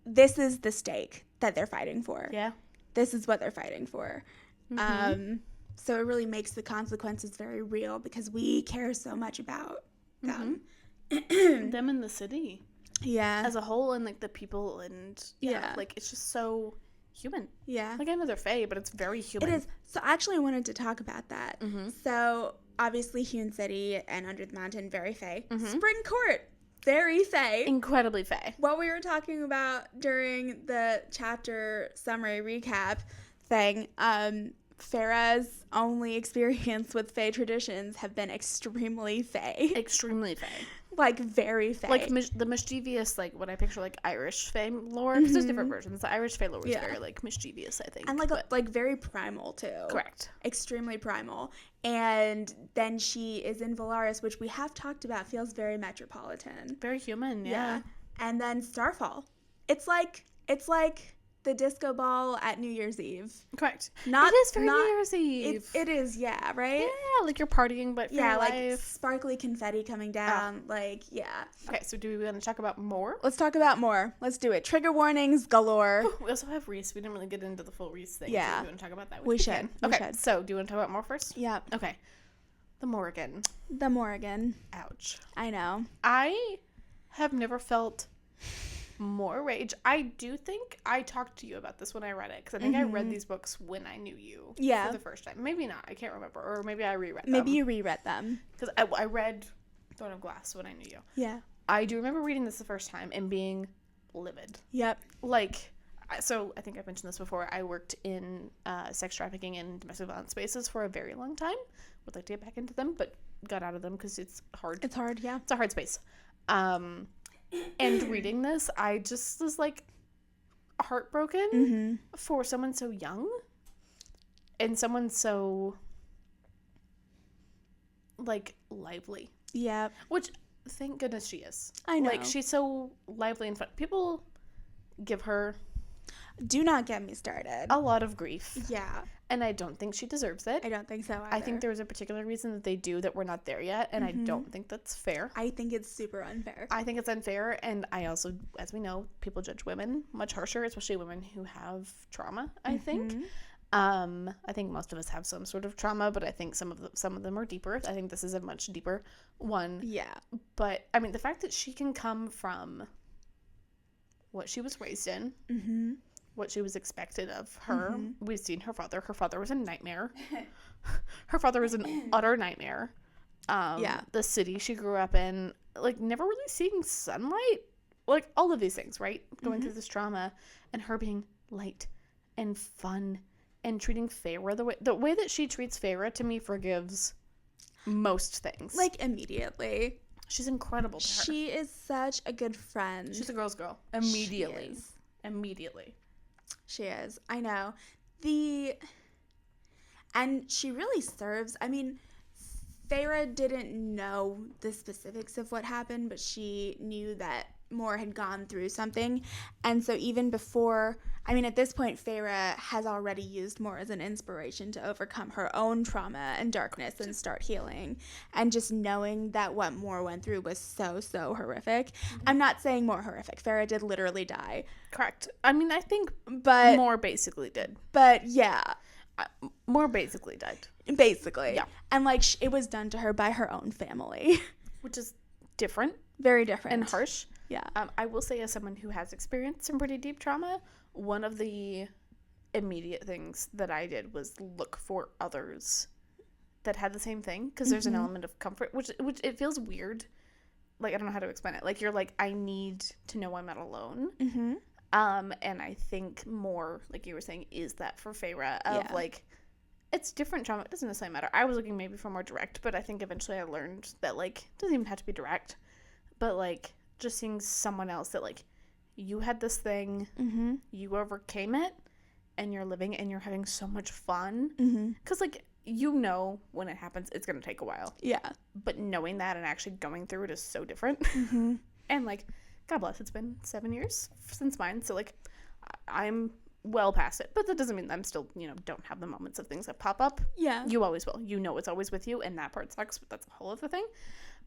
This is the stake that they're fighting for. Yeah. this is what they're fighting for. So it really makes the consequences very real because we care so much about them. Them in the city. Yeah. As a whole, and, like, the people, and, like, it's just so human. Yeah. Like, I know they're Fae, but it's very human. It is. So actually I wanted to talk about that. So obviously Hewn City and Under the Mountain, very Fae. Spring Court, very Fae. Incredibly Fae. What we were talking about during the chapter summary recap thing, Farah's only experience with Fae traditions have been extremely Fae. Extremely Fae. Like, very Fae. Like, the mischievous, like, what I picture, like, Irish Fae lore. Because there's different versions. The Irish Fae lore is very, like, mischievous, I think. And, like very primal, too. Correct. Extremely primal. And then she is in Valaris, which we have talked about, feels very metropolitan. Very human, yeah. And then Starfall. It's like the disco ball at New Year's Eve. Correct. It is very New Year's Eve. It is, yeah, right? Yeah, like you're partying, but for your like life. Sparkly confetti coming down, like, yeah. Okay, so do we want to talk about more? Let's talk about more. Let's do it. Trigger warnings galore. We also have Rhys. We didn't really get into the full Rhys thing. Yeah. So we want to talk about that. We should. Okay, so do you want to talk about more first? Yeah. Okay. The Morrigan. The Morrigan. Ouch. I know. I have never felt more rage. I do think I talked to you about this when I read it, because I think I read these books when I knew you for the first time. Maybe not. I can't remember. Or maybe I reread them. Maybe you reread them. Because I read Throne of Glass when I knew you. Yeah. I do remember reading this the first time and being livid. Yep. Like, so I think I've mentioned this before. I worked in sex trafficking and domestic violence spaces for a very long time. Would like to get back into them, but got out of them because it's hard. It's hard, yeah. It's a hard space. And reading this, I just was, like, heartbroken for someone so young and someone so, like, lively. Yeah. Which, thank goodness she is. I know. Like, she's so lively and fun. People give her... Do not get me started. a lot of grief. Yeah. And I don't think she deserves it. I don't think so either. I think there's a particular reason that they do that we're not there yet, and I don't think that's fair. I think it's super unfair. I think it's unfair, and I also, as we know, people judge women much harsher, especially women who have trauma, I think. I think most of us have some sort of trauma, but I think some of them are deeper. I think this is a much deeper one. Yeah. But, I mean, the fact that she can come from what she was raised in, what she was expected of her. We've seen her father. Her father was a nightmare. Her father was an utter nightmare. The city she grew up in, like, never really seeing sunlight. Like, all of these things, right? Going through this trauma, and her being light and fun and treating Feyre the way that she treats Feyre, to me, forgives most things. Like, immediately. She's incredible to her. She is such a good friend. She's a girl's girl. Immediately. She is. Immediately. She is. I know. And she really serves. I mean, Feyre didn't know the specifics of what happened, but she knew that Mor had gone through something. And so even before, I mean, at this point, Feyre has already used Mor as an inspiration to overcome her own trauma and darkness and start healing. And just knowing that what Mor went through was so, so horrific. I'm not saying more horrific. Feyre did literally die. Correct. I mean, I think But Mor basically did. But yeah. Mor basically died. Basically. Yeah. And, like, it was done to her by her own family. Which is different. Very different. And harsh. Yeah. I will say, as someone who has experienced some pretty deep trauma, one of the immediate things that I did was look for others that had the same thing. Because there's an element of comfort, which it feels weird. Like, I don't know how to explain it. Like, you're like, I need to know I'm not alone. And I think Mor, like you were saying, is that for Feyre of, like, it's different trauma. It doesn't necessarily matter. I was looking maybe for more direct, but I think eventually I learned that, like, it doesn't even have to be direct. But, like, just seeing someone else that, like, you had this thing, you overcame it, and you're living and you're having so much fun. Because, like, you know when it happens, it's going to take a while. Yeah. But knowing that and actually going through it is so different. And, like, God bless, it's been 7 years since mine, so, like, I'm well past it. But that doesn't mean that I'm still, you know, don't have the moments of things that pop up. Yeah. You always will. You know it's always with you, and that part sucks, but that's a whole other thing.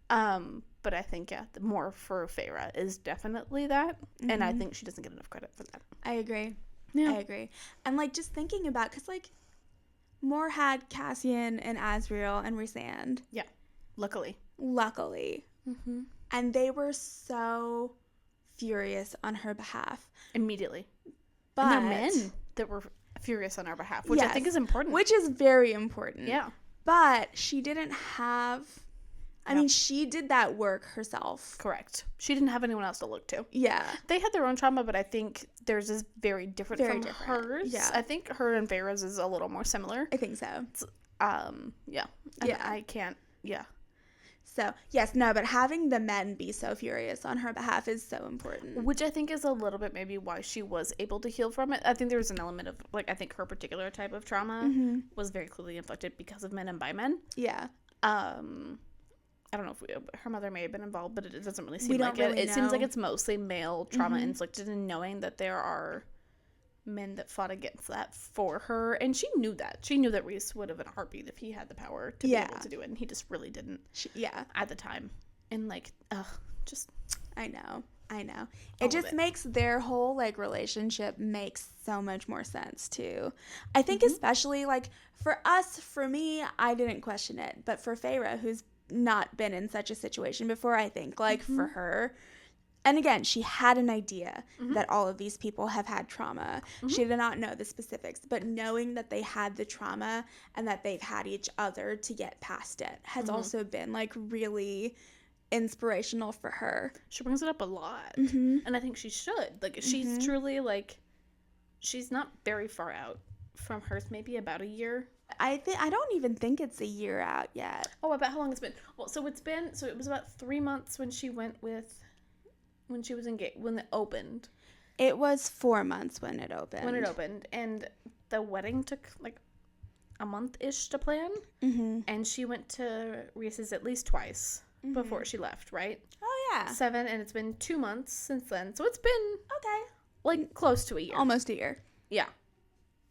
But I think, the more for Feyre is definitely that, and I think she doesn't get enough credit for that. I agree. Yeah. I agree. And like just thinking about, because like Mor had Cassian and Azriel and Rhysand. Yeah. Luckily. Mm-hmm. And they were so furious on her behalf. Immediately. But and they're men that were furious on our behalf, which I think is important. Which is very important. Yeah. But she didn't have... I mean, she did that work herself. Correct. She didn't have anyone else to look to. Yeah. They had their own trauma, but I think theirs is very different from hers. Yeah. I think her and Feyre's is a little more similar. I think so. Yeah. And I can't, So, yes, no, but having the men be so furious on her behalf is so important. Which I think is a little bit maybe why she was able to heal from it. I think there was an element of, like, I think her particular type of trauma was very clearly inflicted because of men and by men. Yeah. I don't know if her mother may have been involved, but it doesn't really seem like really it. It know. seems like it's mostly male trauma inflicted, and knowing that there are men that fought against that for her, and she knew that. She knew that Rhys would have in a heartbeat if he had the power to be able to do it, and he just really didn't. At the time, and like, just. I know. It just makes their whole like relationship makes so much more sense too. I think especially like for me, I didn't question it, but for Feyre, who's not been in such a situation before, I think like for her, and again, she had an idea that all of these people have had trauma. She did not know the specifics, but knowing that they had the trauma and that they've had each other to get past it has also been like really inspirational for her. She brings it up a lot, and I think she should. Like, she's truly like, she's not very far out from hers. Maybe about a year. I don't even think it's a year out yet. Oh, about how long it's been. Well, so it was about 3 months when she went with, when she was engaged, when it opened. It was 4 months when it opened. And the wedding took like a month-ish to plan, and she went to Rhys's at least twice before she left, right? Oh, yeah. 7, and it's been 2 months since then, so it's been like close to a year. Almost a year. Yeah.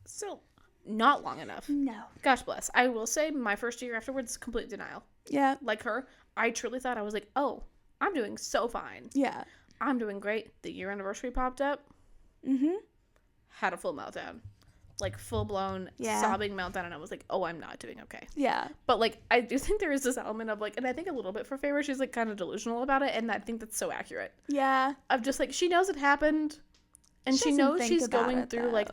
Still not long enough. No. Gosh bless. I will say my first year afterwards, complete denial. Yeah. Like her, I truly thought, I was like, oh, I'm doing so fine. Yeah. I'm doing great. The year anniversary popped up. Had a full meltdown. Like, full-blown sobbing meltdown, and I was like, oh, I'm not doing okay. Yeah. But, like, I do think there is this element of, like, and I think a little bit for Feyre, she's, like, kind of delusional about it, and I think that's so accurate. Yeah. Of just, like, she knows it happened, and she knows she's going through, like,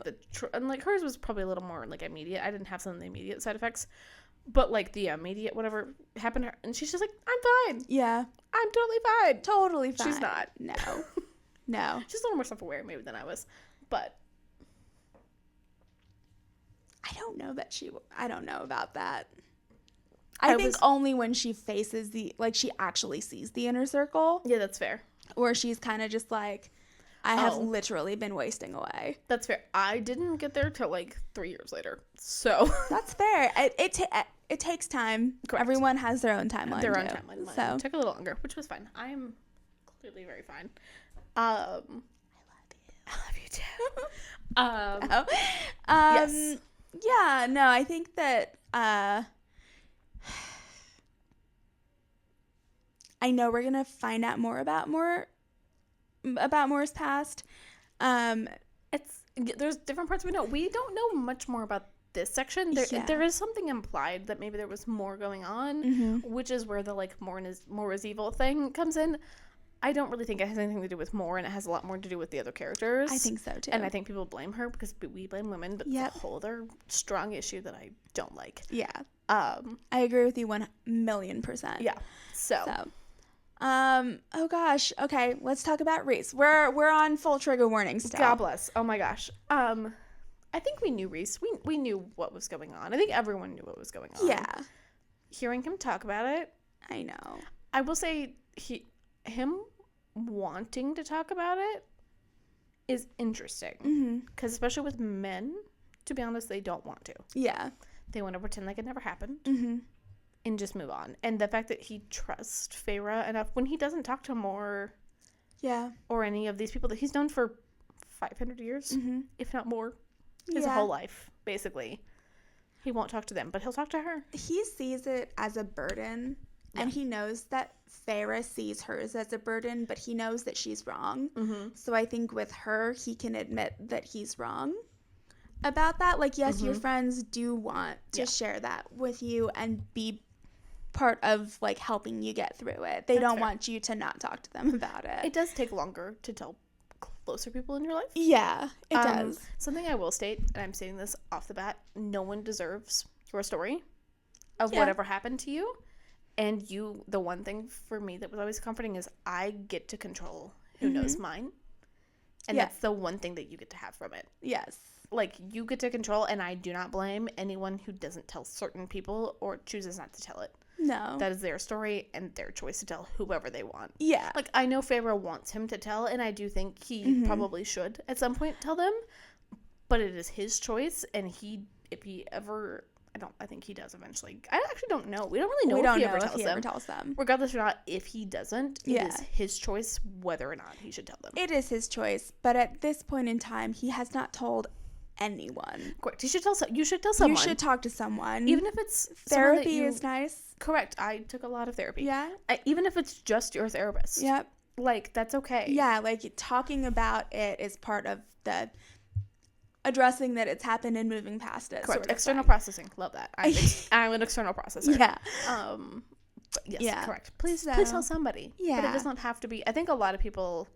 and, like, hers was probably a little more, like, immediate. I didn't have some of the immediate side effects, but, like, the immediate whatever happened to her, and she's just like, I'm fine. Yeah. I'm totally fine. Totally fine. She's not. No. No. She's a little more self-aware, maybe, than I was, but... I don't know about that. I think only when she faces she actually sees the inner circle. Yeah, that's fair. Or she's kind of just like, I have literally been wasting away. That's fair. I didn't get there till like 3 years later. So. That's fair. It takes time. Correct. Everyone has their own timeline. So. It took a little longer, which was fine. I'm clearly very fine. I love you too. Yes. Yeah, no, I think that I know we're gonna find out more about Mor's past. There's different parts we know. We don't know much more about this section. There is something implied that maybe there was more going on, which is where the like more is evil thing comes in. I don't really think it has anything to do with Mor, and it has a lot more to do with the other characters. I think so, too. And I think people blame her because we blame women, but it's a whole other strong issue that I don't like. Yeah. I agree with you 1,000,000%. Yeah. So. Oh gosh. Okay, let's talk about Rhys. We're on full trigger warning still. God bless. Oh my gosh. I think we knew Rhys. We knew what was going on. I think everyone knew what was going on. Yeah. Hearing him talk about it. I know. I will say him wanting to talk about it is interesting, because especially with men, to be honest, they don't want to. Yeah, they want to pretend like it never happened and just move on. And the fact that he trusts Feyre enough when he doesn't talk to Mor, or any of these people that he's known for 500 years, if not more, his whole life basically, he won't talk to them, but he'll talk to her. He sees it as a burden And he knows that Feyre sees hers as a burden, but he knows that she's wrong. So I think with her, he can admit that he's wrong about that. Like, yes, your friends do want to share that with you and be part of, like, helping you get through it. They don't want you to not talk to them about it. It does take longer to tell closer people in your life. Yeah, it does. Something I will state, and I'm saying this off the bat, no one deserves your story of whatever happened to you. And the one thing for me that was always comforting is I get to control who knows mine. And that's the one thing that you get to have from it. Yes. Like, you get to control, and I do not blame anyone who doesn't tell certain people or chooses not to tell it. No. That is their story and their choice to tell whoever they want. Yeah. Like, I know Feyre wants him to tell, and I do think he probably should at some point tell them, but it is his choice, and I think he does eventually. I actually don't know. We don't really know if he ever tells them. Regardless or not, if he doesn't, it is his choice whether or not he should tell them. It is his choice, but at this point in time, he has not told anyone. Correct. You should tell someone. You should talk to someone. Even if it's therapy is nice. Correct. I took a lot of therapy. Yeah. Even if it's just your therapist. Yep. Like, that's okay. Yeah, like, talking about it is part of the addressing that it's happened and moving past it. Correct. External processing. Love that. I'm an external processor. Yeah. But yes, correct. Please tell somebody. Yeah. But it does not have to be. I think a lot of people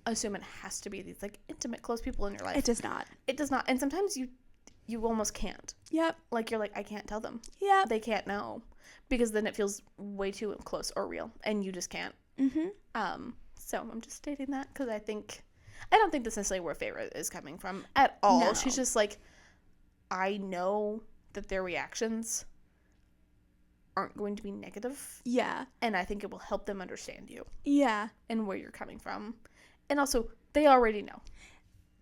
assume it has to be these, like, intimate, close people in your life. It does not. It does not. And sometimes you almost can't. Yep. Like, you're like, I can't tell them. Yeah. They can't know. Because then it feels way too close or real. And you just can't. So I'm just stating that because I don't think that's necessarily where Feyre is coming from at all. No. She's just like, I know that their reactions aren't going to be negative. Yeah. And I think it will help them understand you. Yeah. And where you're coming from. And also, they already know.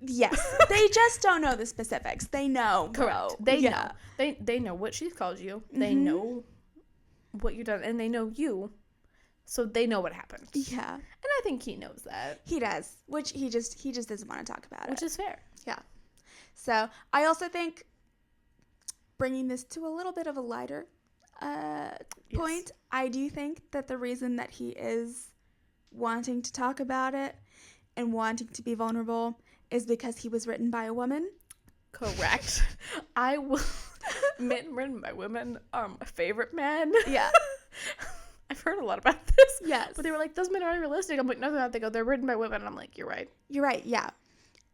Yes. They just don't know the specifics. They know. Correct. They know. They know what she's called you. They know what you've done. And they know you. So they know what happened. Yeah. And I think he knows that. He does. Which he just doesn't want to talk about it. Which is fair. Yeah. So I also think bringing this to a little bit of a lighter point, I do think that the reason that he is wanting to talk about it and wanting to be vulnerable is because he was written by a woman. Correct. Men written by women are my favorite men. Yeah. I've heard a lot about this. Yes. But they were like, those men are unrealistic. I'm like, no, they're not. They go, they're written by women. And I'm like, you're right. You're right, yeah.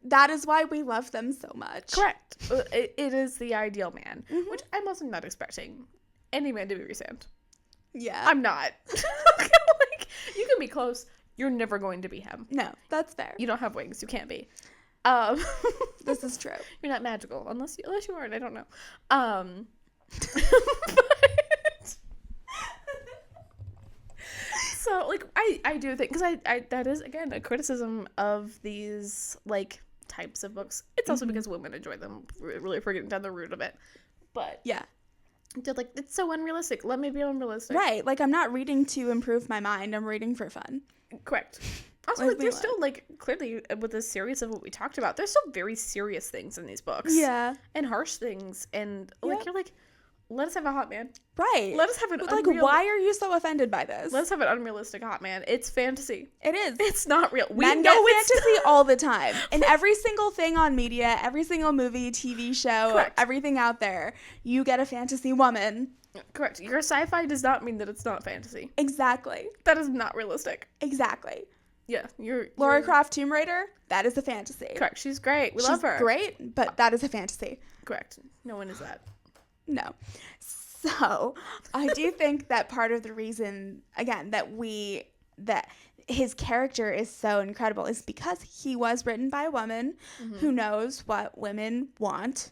That is why we love them so much. Correct. It is the ideal man, which I'm also not expecting any man to be Rhysand. Yeah. I'm not. Like, you can be close. You're never going to be him. No, that's fair. You don't have wings. You can't be. This is true. You're not magical unless you are, and I don't know. So, like, I do think, because I that is, again, a criticism of these, like, types of books. It's also because women enjoy them, really forgetting down the root of it. But, yeah. They're like, it's so unrealistic. Let me be unrealistic. Right. Like, I'm not reading to improve my mind. I'm reading for fun. Correct. Also, like, there's still, like, clearly, with the series of what we talked about, there's still very serious things in these books. Yeah. And harsh things. And, like, you're like, let us have a hot man. Right. Let us have an like, why are you so offended by this? Let's have an unrealistic hot man. It's fantasy. It is. It's not real. We Men know get it's fantasy all the time. In every single thing on media, every single movie, TV show, Correct. Everything out there, you get a fantasy woman. Correct. Your sci-fi does not mean that it's not fantasy. Exactly. That is not realistic. Exactly. Yeah, you're Lara Croft Tomb Raider, that is a fantasy. Correct. She's great. We love her. She's great, but that is a fantasy. Correct. No one is that. No. So, I do think that part of the reason, again, that his character is so incredible is because he was written by a woman who knows what women want.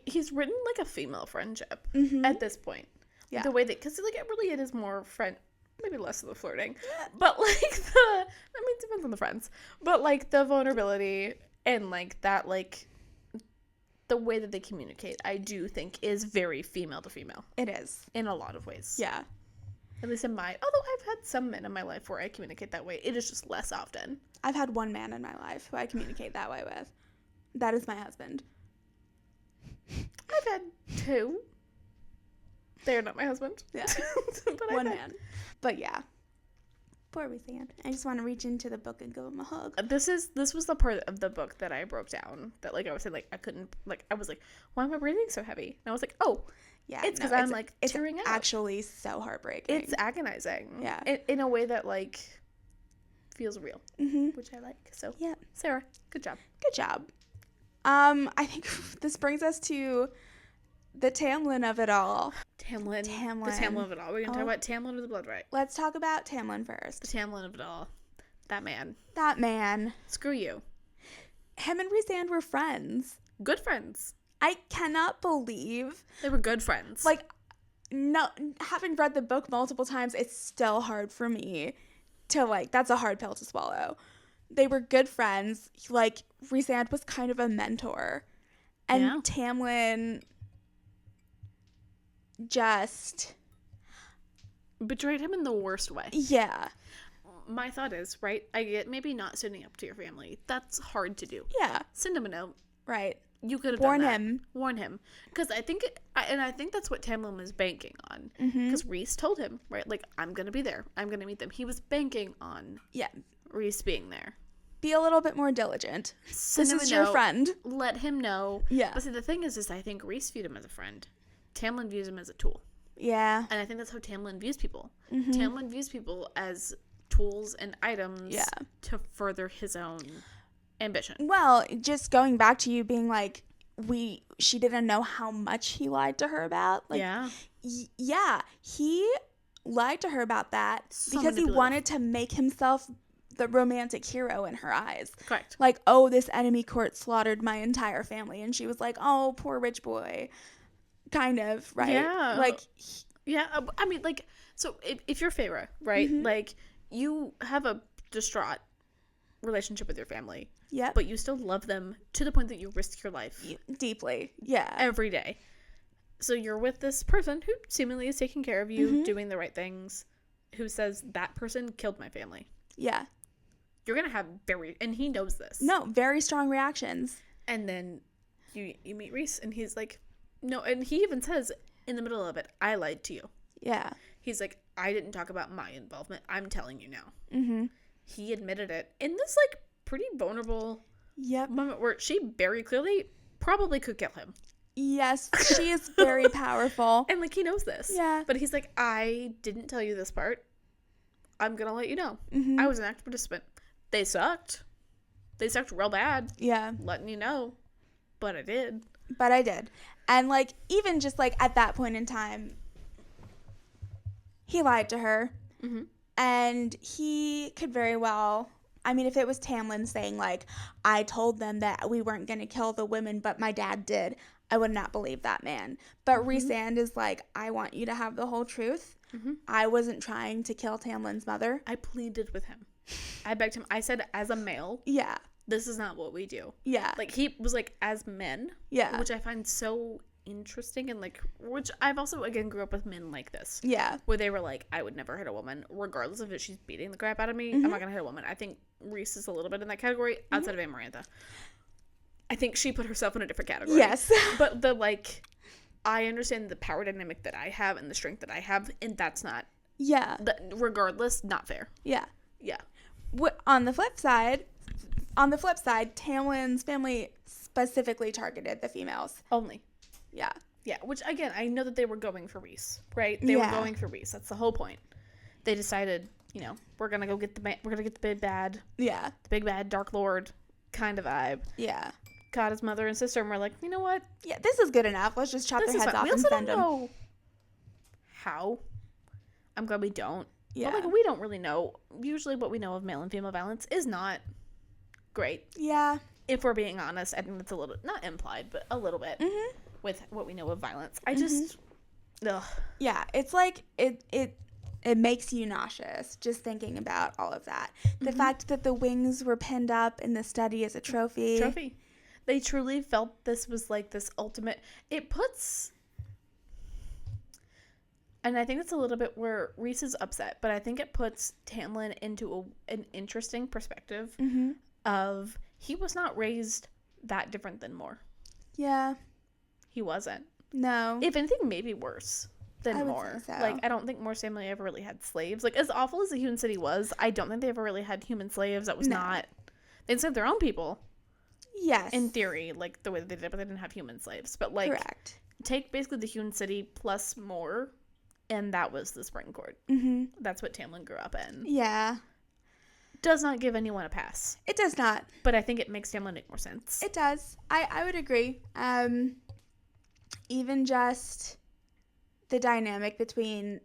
He's written like a female friendship at this point. Yeah. The way that, because like it is more maybe less of the flirting, but like it depends on the friends, but like the vulnerability and like that, like the way that they communicate, I do think is very female to female. It is. In a lot of ways. Yeah. At least although I've had some men in my life where I communicate that way, it is just less often. I've had one man in my life who I communicate that way with. That is my husband. I've had two. They're not my husband. Yeah. But One man. But yeah. Poor Rhysand. I just want to reach into the book and give him a hug. This was the part of the book that I broke down. That like I was saying, like I couldn't, like I was like, why am I breathing so heavy? And I was like, oh, Yeah. it's because I'm like tearing it's out. actually so heartbreaking. It's agonizing. Yeah. In a way that like feels real, which I like. So yeah. Sarah, good job. Good job. I think this brings us to the Tamlin of it all. Tamlin. The Tamlin. Tamlin of it all. We're going to talk about Tamlin or the Blood Right? Let's talk about Tamlin first. The Tamlin of it all. That man. That man. Screw you. Him and Rhysand were friends. Good friends. I cannot believe. They were good friends. Like, no, having read the book multiple times, it's still hard for me to, like, that's a hard pill to swallow. They were good friends. Like, Rhysand was kind of a mentor. And Yeah. Tamlin just betrayed him in the worst way. Yeah. My thought is, right, I get maybe not sending up to your family. That's hard to do. Yeah. Send him a note. Right. You could have Warn done that. him. Warn him. Because I think, I think that's what Tamlin was banking on. Mm-hmm. Because Rhys told him, right, like, I'm going to be there. I'm going to meet them. He was banking on Yeah. Rhys being there. Be a little bit more diligent. Send This him is a your note. friend. Let him know. Yeah. But see, the thing is I think Rhys viewed him as a friend. Tamlin views him as a tool. Yeah. And I think that's how Tamlin views people. Mm-hmm. Tamlin views people as tools and items Yeah. to further his own ambition. Well, just going back to you being like, she didn't know how much he lied to her about. Like, yeah. Yeah. He lied to her about that So because he manipulative. wanted to make himself the romantic hero in her eyes. Correct. Like, oh, this enemy court slaughtered my entire family. And she was like, oh, poor rich boy. Kind of, right? Yeah. Like, Yeah. I mean, like, so if you're Feyre, right? Mhm. Like, you have a distraught relationship with your family, yep. but you still love them to the point that you risk your life Deeply. Yeah. every day. So you're with this person who seemingly is taking care of you, Mhm. doing the right things, who says, that person killed my family. Yeah. You're going to have and he knows this. No, very strong reactions. And then you meet Rhys, and he's like, no, and he even says in the middle of it, I lied to you. Yeah. He's like, I didn't talk about my involvement. I'm telling you now. Mm-hmm. He admitted it in this, like, pretty vulnerable Yep. moment where she very clearly probably could kill him. Yes, she is very powerful. And, like, he knows this. Yeah. But he's like, I didn't tell you this part. I'm going to let you know. Mm-hmm. I was an active participant. They sucked. They sucked real bad. Yeah. Letting you know. But I did. But I did. And, like, even just, like, at that point in time, he lied to her. Mm-hmm. And he could very well, I mean, if it was Tamlin saying, like, I told them that we weren't going to kill the women, but my dad did, I would not believe that man. But Rhysand is like, I want you to have the whole truth. Mm-hmm. I wasn't trying to kill Tamlin's mother. I pleaded with him. I begged him. I said, as a male, Yeah. this is not what we do. Yeah. Like, he was like, as men, Yeah. which I find so interesting, and like, which I've also, again, grew up with men like this, Yeah. where they were like, I would never hit a woman, regardless of if she's beating the crap out of me. Mm-hmm. I'm not gonna hit a woman. I think Rhys is a little bit in that category, outside of Amarantha. I think she put herself in a different category. Yes. But the, like, I understand the power dynamic that I have and the strength that I have, and that's not, Yeah. regardless, not fair. Yeah. Yeah. On the flip side, Tamlin's family specifically targeted the females. Only. Yeah. Yeah, which, again, I know that they were going for Rhys, right? They were Yeah. going for Rhys. That's the whole point. They decided, you know, we're gonna go get the big bad, Yeah. the big bad Dark Lord kind of vibe. Yeah. Got his mother and sister, and we're like, you know what? Yeah, this is good enough. Let's just chop This their is heads fine. off We and also send don't them. know how. I'm glad we don't. Yeah. But, like, we don't really know. Usually what we know of male and female violence is not great. Yeah. If we're being honest, I think that's a little, not implied, but a little bit Mm-hmm. with what we know of violence. I just, ugh. Yeah, it's like it makes you nauseous just thinking about all of that. The fact that the wings were pinned up in the study as a trophy. They truly felt this was like this ultimate, it puts, and I think it's a little bit where Rhys is upset, but I think it puts Tamlin into an interesting perspective Mm-hmm. of, he was not raised that different than Moore. Yeah. He wasn't. No. If anything, maybe worse than I would more. say so. Like, I don't think Moore's family ever really had slaves. Like, as awful as the Hewn City was, I don't think they ever really had human slaves. That was not... They enslaved their own people. Yes. In theory, like, the way that they did, but they didn't have human slaves. But, like... Correct. Take basically the Hewn City plus more, and that was the Spring Court. Mm-hmm. That's what Tamlin grew up in. Yeah. Does not give anyone a pass. It does not. But I think it makes Tamlin make more sense. It does. I would agree. Even just the dynamic between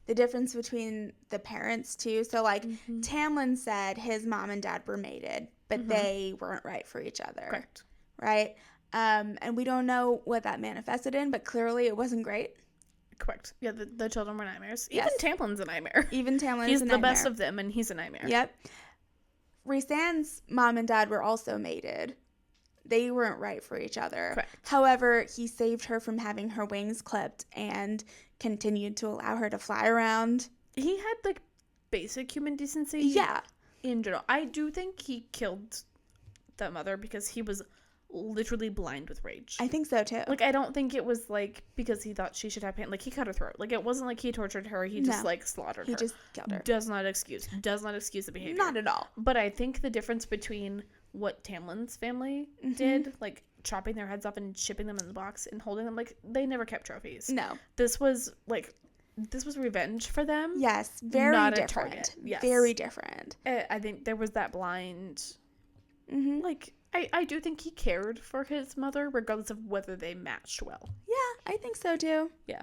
the difference between the parents too. So like Tamlin said his mom and dad were mated, but they weren't right for each other. Correct. Right? And we don't know what that manifested in, but clearly it wasn't great. Correct. Yeah, the children were nightmares. Yes. Even Tamlin's a nightmare. Even Tamlin's He's a the nightmare. best of them, and he's a nightmare. Yep. Rhysand's mom and dad were also mated. They weren't right for each other. Correct. However, he saved her from having her wings clipped and continued to allow her to fly around. He had, like, basic human decency. Yeah. In general. I do think he killed the mother because he was literally blind with rage. I think so too. Like, I don't think it was, like, because he thought she should have pain. Like, he cut her throat. Like, it wasn't like he tortured her. He just, like, slaughtered her. He just killed her. Does not excuse the behavior. Not at all. But I think the difference between what Tamlin's family did, like, chopping their heads off and shipping them in the box and holding them, like, they never kept trophies. No. This was revenge for them. Yes. Very not different. A target. Yes. Very different. I think there was that blind, Mm-hmm. I do think he cared for his mother, regardless of whether they matched well. Yeah, I think so too. Yeah.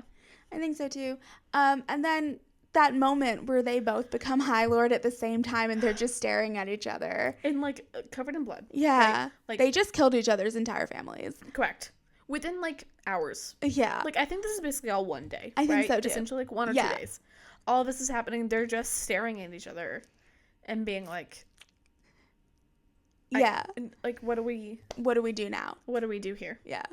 I think so too. And then that moment where they both become High Lord at the same time and they're just staring at each other. And, like, covered in blood. Yeah. Right? Like, they just killed each other's entire families. correct. Within, like, hours. Yeah. Like, I think this is basically all one day. I think right? so, too. Essentially, like, 1 or 2 days. All of this is happening. They're just staring at each other and being like, yeah. Like, what do we do now? What do we do here? Yeah.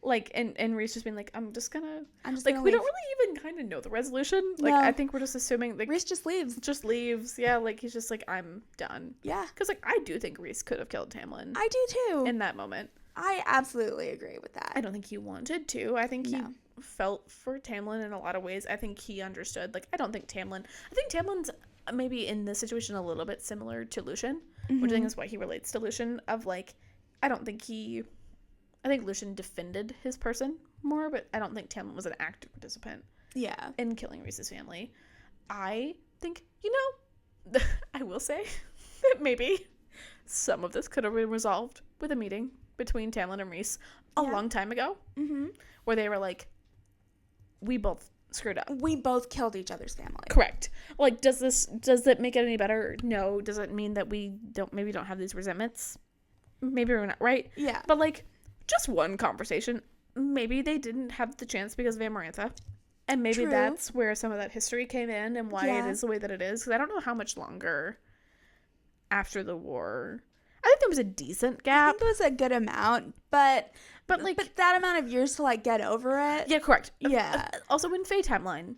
Like, and Rhys just being like, I'm just like, gonna we leave. Don't really even kind of know the resolution. Like, No. I think we're just assuming, like, Rhys just leaves. just leaves. Yeah, like, he's just like, I'm done. Yeah. Because, like, I do think Rhys could have killed Tamlin I do too. in that moment. I absolutely agree with that. I don't think he wanted to. I think he No. felt for Tamlin in a lot of ways. I think he understood. Like, I think Tamlin's maybe in this situation a little bit similar to Lucien, which I think is why he relates to Lucien, of, like, I think Lucien defended his person more, but I don't think Tamlin was an active participant Yeah. in killing Rhys's family. I think, I will say that maybe some of this could have been resolved with a meeting between Tamlin and Rhys a long time ago, where they were like, we both screwed up. We both killed each other's family. Correct. Like, does it make it any better? No. Does it mean that we don't have these resentments? Maybe we're not, right? Yeah. But, like, just one conversation. Maybe they didn't have the chance because of Amarantha. And maybe True. that's where some of that history came in and why it is the way that it is. Because I don't know how much longer after the war. I think there was a decent I gap. think it was a good amount, but But that amount of years to, like, get over it. yeah, correct. Yeah. Also, in Faye timeline,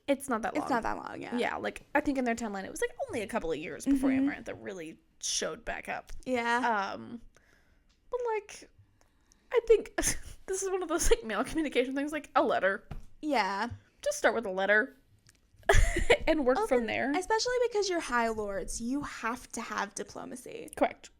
it's not that long. It's not that long, yeah. Yeah, like, I think in their timeline, it was, like, only a couple of years before Amarantha really showed back up. Yeah. But, like, I think this is one of those, like, mail communication things, like, a letter. Yeah. Just start with a letter and work from there. Especially because you're High Lords, you have to have diplomacy. Correct.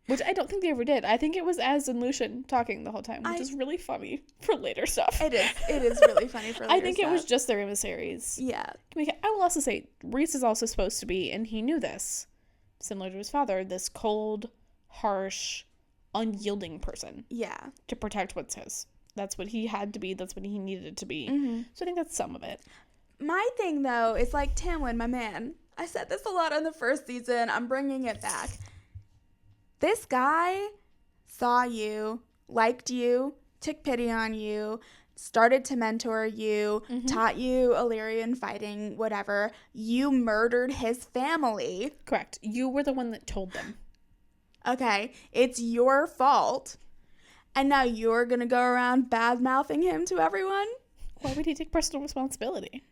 Which I don't think they ever did. I think it was Az and Lucien talking the whole time, which is really funny for later stuff. It is. It is really funny for later I think stuff. it was just their emissaries. Yeah. I will also say, Rhys is also supposed to be, and he knew this, similar to his father, this cold, harsh, unyielding person. Yeah. To protect what's his. That's what he had to be. That's what he needed to be. So I think that's some of it. My thing, though, is, like, Tamlin, my man. I said this a lot on the first season. I'm bringing it back. This guy saw you, liked you, took pity on you, started to mentor you, taught you Illyrian fighting, whatever. You murdered his family. Correct. You were the one that told them. Okay, it's your fault. And now you're going to go around bad-mouthing him to everyone? Why would he take personal responsibility?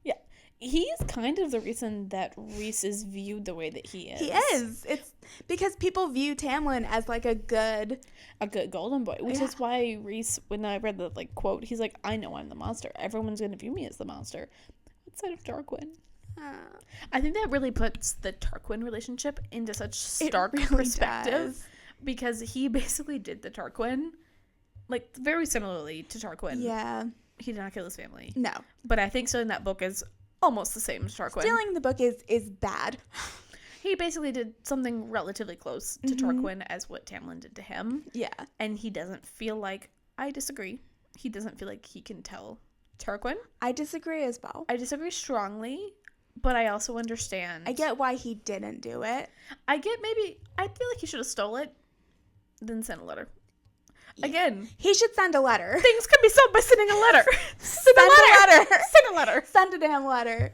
Yeah. He's kind of the reason that Rhys is viewed the way that he is. He is. It's because people view Tamlin as like a good golden boy, which is why Rhys, when I read the like quote, he's like, I know I'm the monster. Everyone's going to view me as the monster. Outside of Tarquin. I think that really puts the Tarquin relationship into such stark perspective because he basically did the Tarquin, like very similarly to Tarquin. Yeah. He did not kill his family. No. But I think stealing that book is almost the same as Tarquin. Stealing the book is bad. He basically did something relatively close to Tarquin as what Tamlin did to him. Yeah. And he doesn't feel like, I disagree, he doesn't feel like he can tell Tarquin. I disagree as well. I disagree strongly, but I also understand. I get why he didn't do it. I feel like he should have stole it, then sent a letter. Yeah. Again, he should send a letter. Things can be solved by sending a letter. Send a letter. Send a letter. Send a damn letter.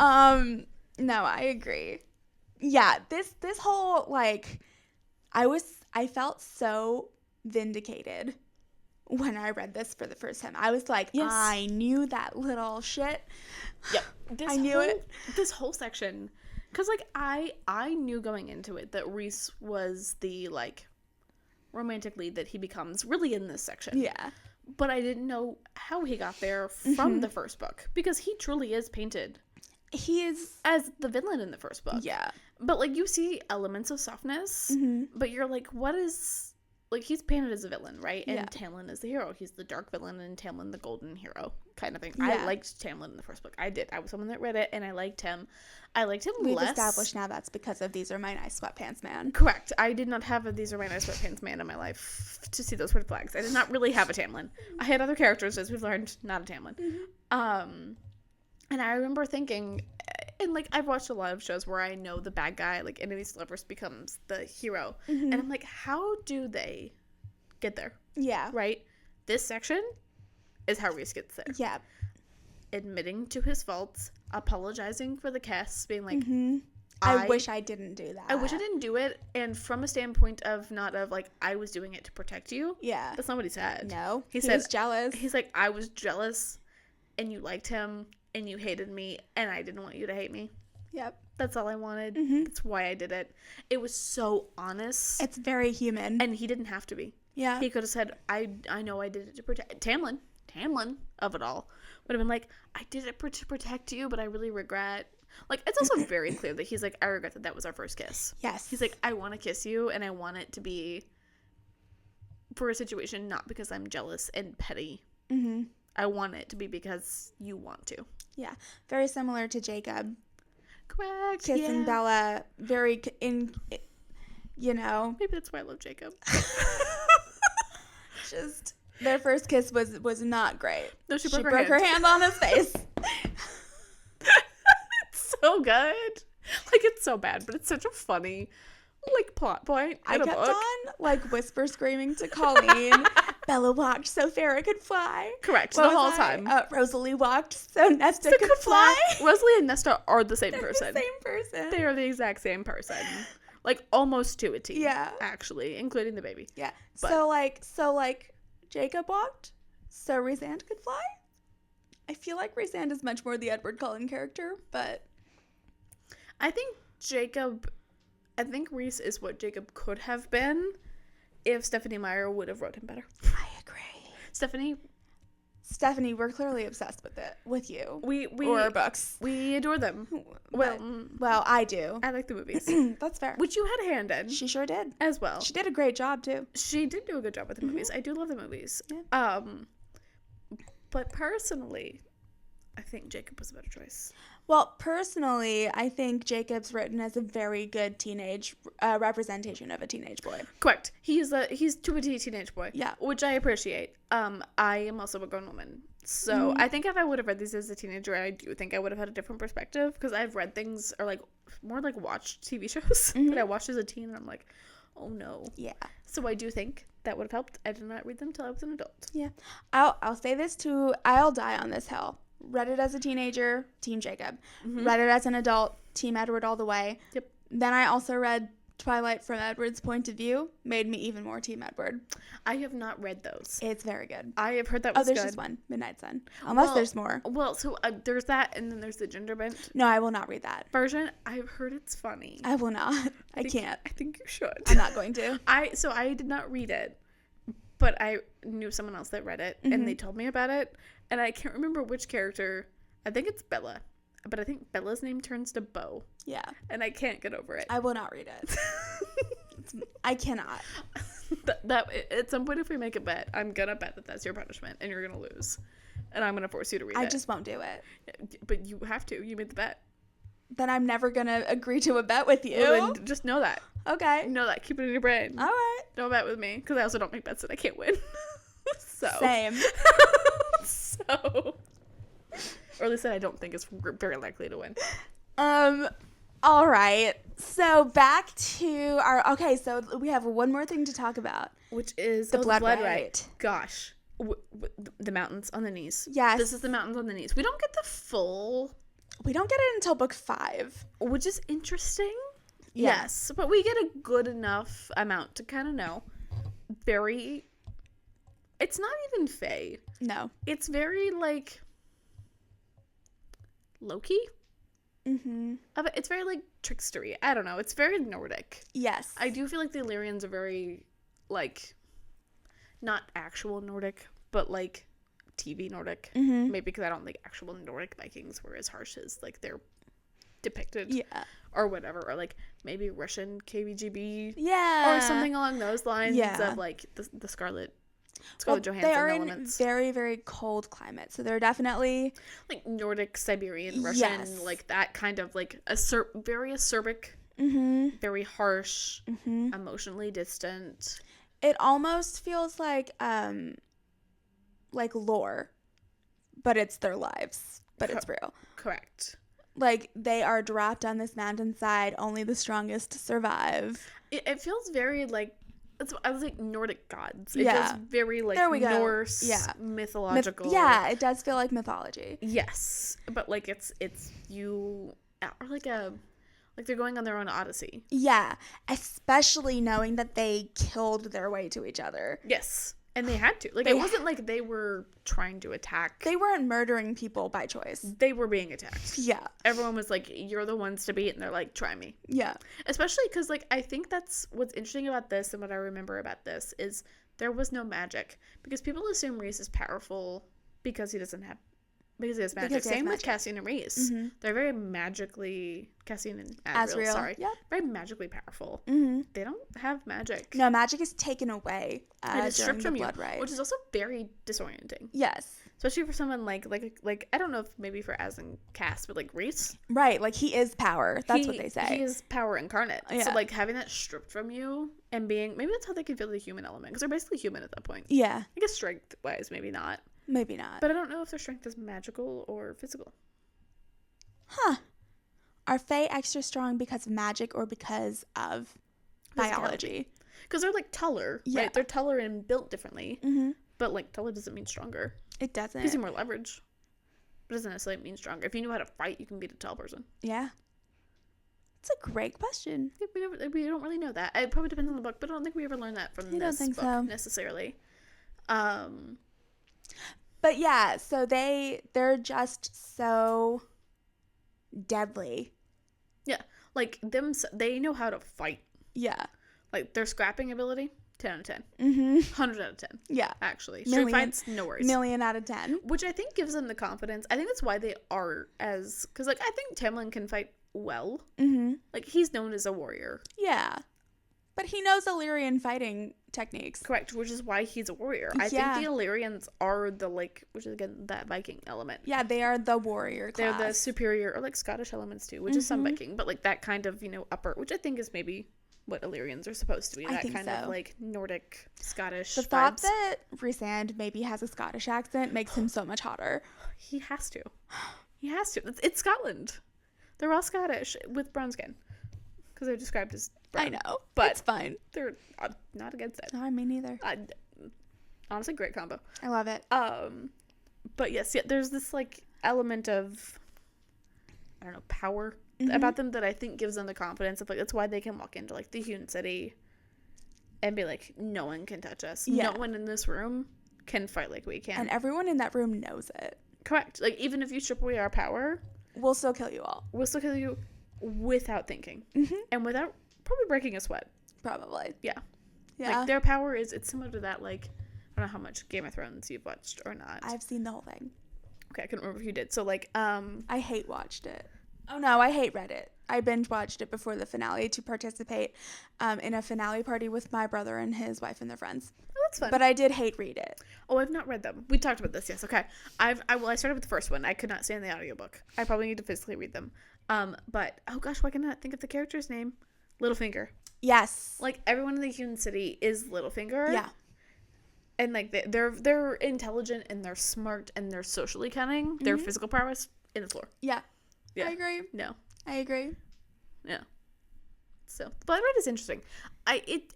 No, I agree. Yeah, this whole like I felt so vindicated when I read this for the first time. I was like, yes. I knew that little shit. Yep. I knew it. This whole section, because like I knew going into it that Rhys was the like romantic lead that he becomes really in this section. Yeah. But I didn't know how he got there from the first book, because he truly is painted. He is as the villain in the first book. Yeah. But like you see elements of softness, but you're like, what is, like, he's painted as a villain, right? And Tamlin is the hero. He's the dark villain and Tamlin the golden hero kind of thing. Yeah. I liked Tamlin in the first book. I did. I was someone that read it and I liked him. We've less. established now that's because of These Are My Nice Sweatpants Man. Correct. I did not have a These Are My Nice Sweatpants Man in my life to see those red flags. I did not really have a Tamlin. I had other characters, as we've learned, not a Tamlin. And I remember thinking, and like I've watched a lot of shows where I know the bad guy, like enemies to lovers, becomes the hero. And I'm like, how do they get there? Yeah. Right? This section is how Rhys gets there. Yeah. Admitting to his faults, apologizing for the kiss, being like, I wish I didn't do that. I wish I didn't do it. And from a standpoint of not of like, I was doing it to protect you. Yeah. That's not what he said. No. He said, was jealous. He's like, I was jealous and you liked him and you hated me and I didn't want you to hate me. Yep. That's all I wanted. That's why I did it. It was so honest. It's very human. And he didn't have to be. Yeah. He could have said, I know I did it to protect Tamlin of it all would have been like, I did it to protect you, but I really regret. Like, it's also very clear that he's like, I regret that was our first kiss. Yes. He's like, I want to kiss you, and I want it to be for a situation, not because I'm jealous and petty. I want it to be because you want to. Yeah. Very similar to Jacob. Correct. Kissing Bella, very you know. Maybe that's why I love Jacob. Just their first kiss was not great. No, she broke her hand on his face. It's so good. Like, it's so bad, but it's such a funny, like, plot point. I kept on, like, whisper screaming to Colleen. Bella walked so Feyre could fly. Correct. The whole time. Rosalie walked so Nesta could fly. Rosalie and Nesta are the same They're person. The same person. They are the exact same person. Like, almost to a T. Yeah. Actually, including the baby. Yeah. But, so Jacob walked so Rhysand could fly. I feel like Rhysand is much more the Edward Cullen character, but I think Rhys is what Jacob could have been if Stephanie Meyer would have wrote him better. I agree. Stephanie, we're clearly obsessed with you. Or our books. We adore them. Well, I do. I like the movies. That's fair. Which you had a hand in. She sure did. As well. She did a great job, too. She did do a good job with the movies. I do love the movies. Yeah. But personally, I think Jacob was a better choice. Well, personally, I think Jacob's written as a very good teenage representation of a teenage boy. Correct. He's to a teenage boy. Yeah. Which I appreciate. I am also a grown woman. So I think if I would have read these as a teenager, I do think I would have had a different perspective, because I've read things, or like more like watched TV shows that I watched as a teen, and I'm like, oh no. Yeah. So I do think that would have helped. I did not read them till I was an adult. Yeah. I'll say this too. I'll die on this hill. Read it as a teenager, Team Jacob. Read it as an adult, Team Edward all the way. Yep. Then I also read Twilight from Edward's point of view made me even more Team Edward. I have not read those. It's very good. I have heard that was there's good. just one, Midnight Sun. Unless there's more. Well, so there's that, and then there's the Genderbent No, I will not read that. version. I've heard it's funny. I will not. I can't. I think you should. I'm not going to. I did not read it, but I knew someone else that read it, and they told me about it, and I can't remember which character. I think it's Bella, but I think Bella's name turns to Bo. Yeah. And I can't get over it. I will not read it. I cannot. that at some point, if we make a bet, I'm gonna bet that that's your punishment, and you're gonna lose, and I'm gonna force you to read it. I just won't do it. But you have to. You made the bet. Then I'm never gonna agree to a bet with you. Well, then just know that. Okay. Know that. Keep it in your brain. All right. Don't bet with me, because I also don't make bets that I can't win. So. Same. So. Or at least that I don't think is very likely to win. All right. So back to our. Okay, so we have one more thing to talk about, which is the blood rite. rite. Gosh, the mountains on the knees. Yes. This is the mountains on the knees. We don't get the full. We don't get it until book 5, which is interesting. Yeah. Yes, but we get a good enough amount to kind of know. Very. It's not even Fae. No. It's very like. Loki. Mm-hmm. It's very like trickstery. I don't know. It's very Nordic. Yes. I do feel like the Illyrians are very like not actual Nordic, but like TV Nordic. Mm-hmm. Maybe because I don't think actual Nordic Vikings were as harsh as like they're depicted. Yeah. Or whatever. Or like maybe Russian KGB. Yeah. Or something along those lines of like the Scarlet Johansson they are elements. in very, very cold climate, so they're definitely like Nordic, Siberian, Russian, yes. like that kind of like very acerbic, very harsh, emotionally distant. It almost feels like lore, but it's their lives, but it's real. Correct. Like they are dropped on this mountainside, only the strongest survive. It feels very like. I was like Nordic gods. It Yeah. feels very like Norse, mythological. Yeah, it does feel like mythology. Yes, but like it's you or like they're going on their own odyssey. Yeah, especially knowing that they killed their way to each other. Yes, and they had to. Like it wasn't like they were trying to attack. They weren't murdering people by choice. They were being attacked. Yeah. Everyone was like, "You're the ones to beat," and they're like, "Try me." Yeah. Especially because like I think that's what's interesting about this, and what I remember about this is there was no magic because people assume Rhys is powerful because he has magic. Same with Cassian and Rhys. Mm-hmm. They're very magically Cassian and Azriel. Sorry, very magically powerful. Mm-hmm. They don't have magic. No, magic is taken away. It is stripped from you, rite. which is also very disorienting. Yes, especially for someone like I don't know if maybe for Az and Cass, but like Rhys. Right, like he is power. That's what they say. He is power incarnate. Yeah. So like having that stripped from you and being maybe that's how they can feel the human element because they're basically human at that point. Yeah, I guess strength wise, maybe not. Maybe not. But I don't know if their strength is magical or physical. Huh. Are Fae extra strong because of magic or because of biology? Because they're like taller, right? They're taller and built differently. Mm-hmm. But like taller doesn't mean stronger. It doesn't. It gives you more leverage. But it doesn't necessarily mean stronger. If you know how to fight, you can beat a tall person. Yeah. It's a great question. We don't really know that. It probably depends on the book, but I don't think we ever learned that from this book necessarily. But yeah, so they're just so deadly. Yeah, like they know how to fight. Yeah. Like their scrapping ability, 10 out of 10. Mm-hmm. 100 out of 10. Yeah. Actually. Street fights, no worries. Million out of 10. Which I think gives them the confidence. I think that's why they are because like I think Tamlin can fight well. Mm-hmm. Like he's known as a warrior. Yeah. But he knows Illyrian fighting techniques. Correct, which is why he's a warrior. I think the Illyrians are the, which is again that Viking element. Yeah, they are the warrior class. They're the superior, or like Scottish elements too, which is some Viking, but like that kind of, upper, which I think is maybe what Illyrians are supposed to be. That kind of like Nordic, Scottish The thought that Rhysand maybe has a Scottish accent makes him so much hotter. He has to. He has to. It's Scotland. They're all Scottish with brown skin. Because they're described as brown. I know, but it's fine. They're not against it. No, me neither. Honestly, great combo. I love it. But yes, there's this like element of, I don't know, power about them that I think gives them the confidence of, like, that's why they can walk into, like, the Hewn City and be like, no one can touch us. Yeah. No one in this room can fight like we can. And everyone in that room knows it. Correct. Like, even if you strip away our power, we'll still kill you all. We'll still kill you without thinking. And without probably breaking a sweat. Probably. Yeah. Yeah. Like, their power it's similar to that, like, I don't know how much Game of Thrones you've watched or not. I've seen the whole thing. Okay, I couldn't remember if you did. So, like, I hate watched it. Oh, no, I hate read it. I binge watched it before the finale to participate in a finale party with my brother and his wife and their friends. Oh, that's fun. But I did hate read it. Oh, I've not read them. We talked about this, yes. Okay. I started with the first one. I could not stand the audiobook. I probably need to physically read them. But, oh gosh, why can I not think of the character's name? Littlefinger. Yes. Like, everyone in the Hewn City is Littlefinger. Yeah. And, like, they're intelligent and they're smart and they're socially cunning. Their physical prowess in the floor. Yeah. Yeah. I agree. No. I agree. Yeah. So, Blood Red is interesting. It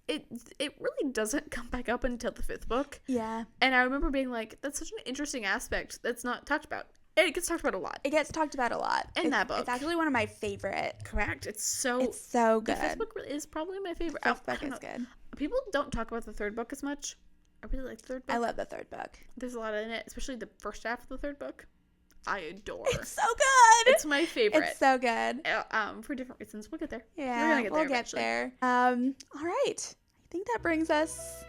really doesn't come back up until the 5th book. Yeah. And I remember being like, that's such an interesting aspect that's not talked about. And it gets talked about a lot. It gets talked about a lot. In that book. It's actually one of my favorite. Correct. It's so good. The 5th book is probably my favorite. The 5th book is good. People don't talk about the 3rd book as much. I really like the 3rd book. I love the 3rd book. There's a lot in it, especially the first half of the 3rd book. I adore. It's so good. It's my favorite. It's so good. For different reasons. We'll get there. Yeah, we're gonna get we'll there get eventually. there. All right. I think that brings us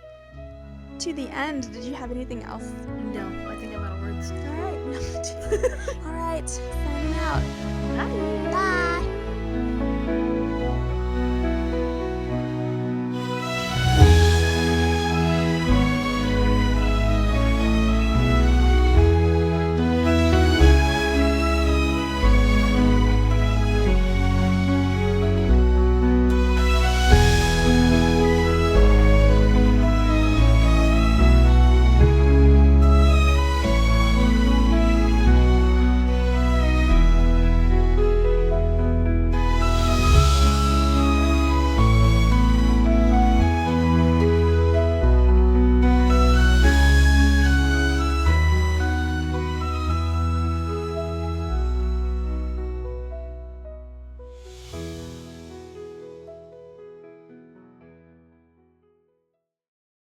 to the end. Did you have anything else? No, I think I'm out of words. All right. All right. Signing out. Bye. Bye.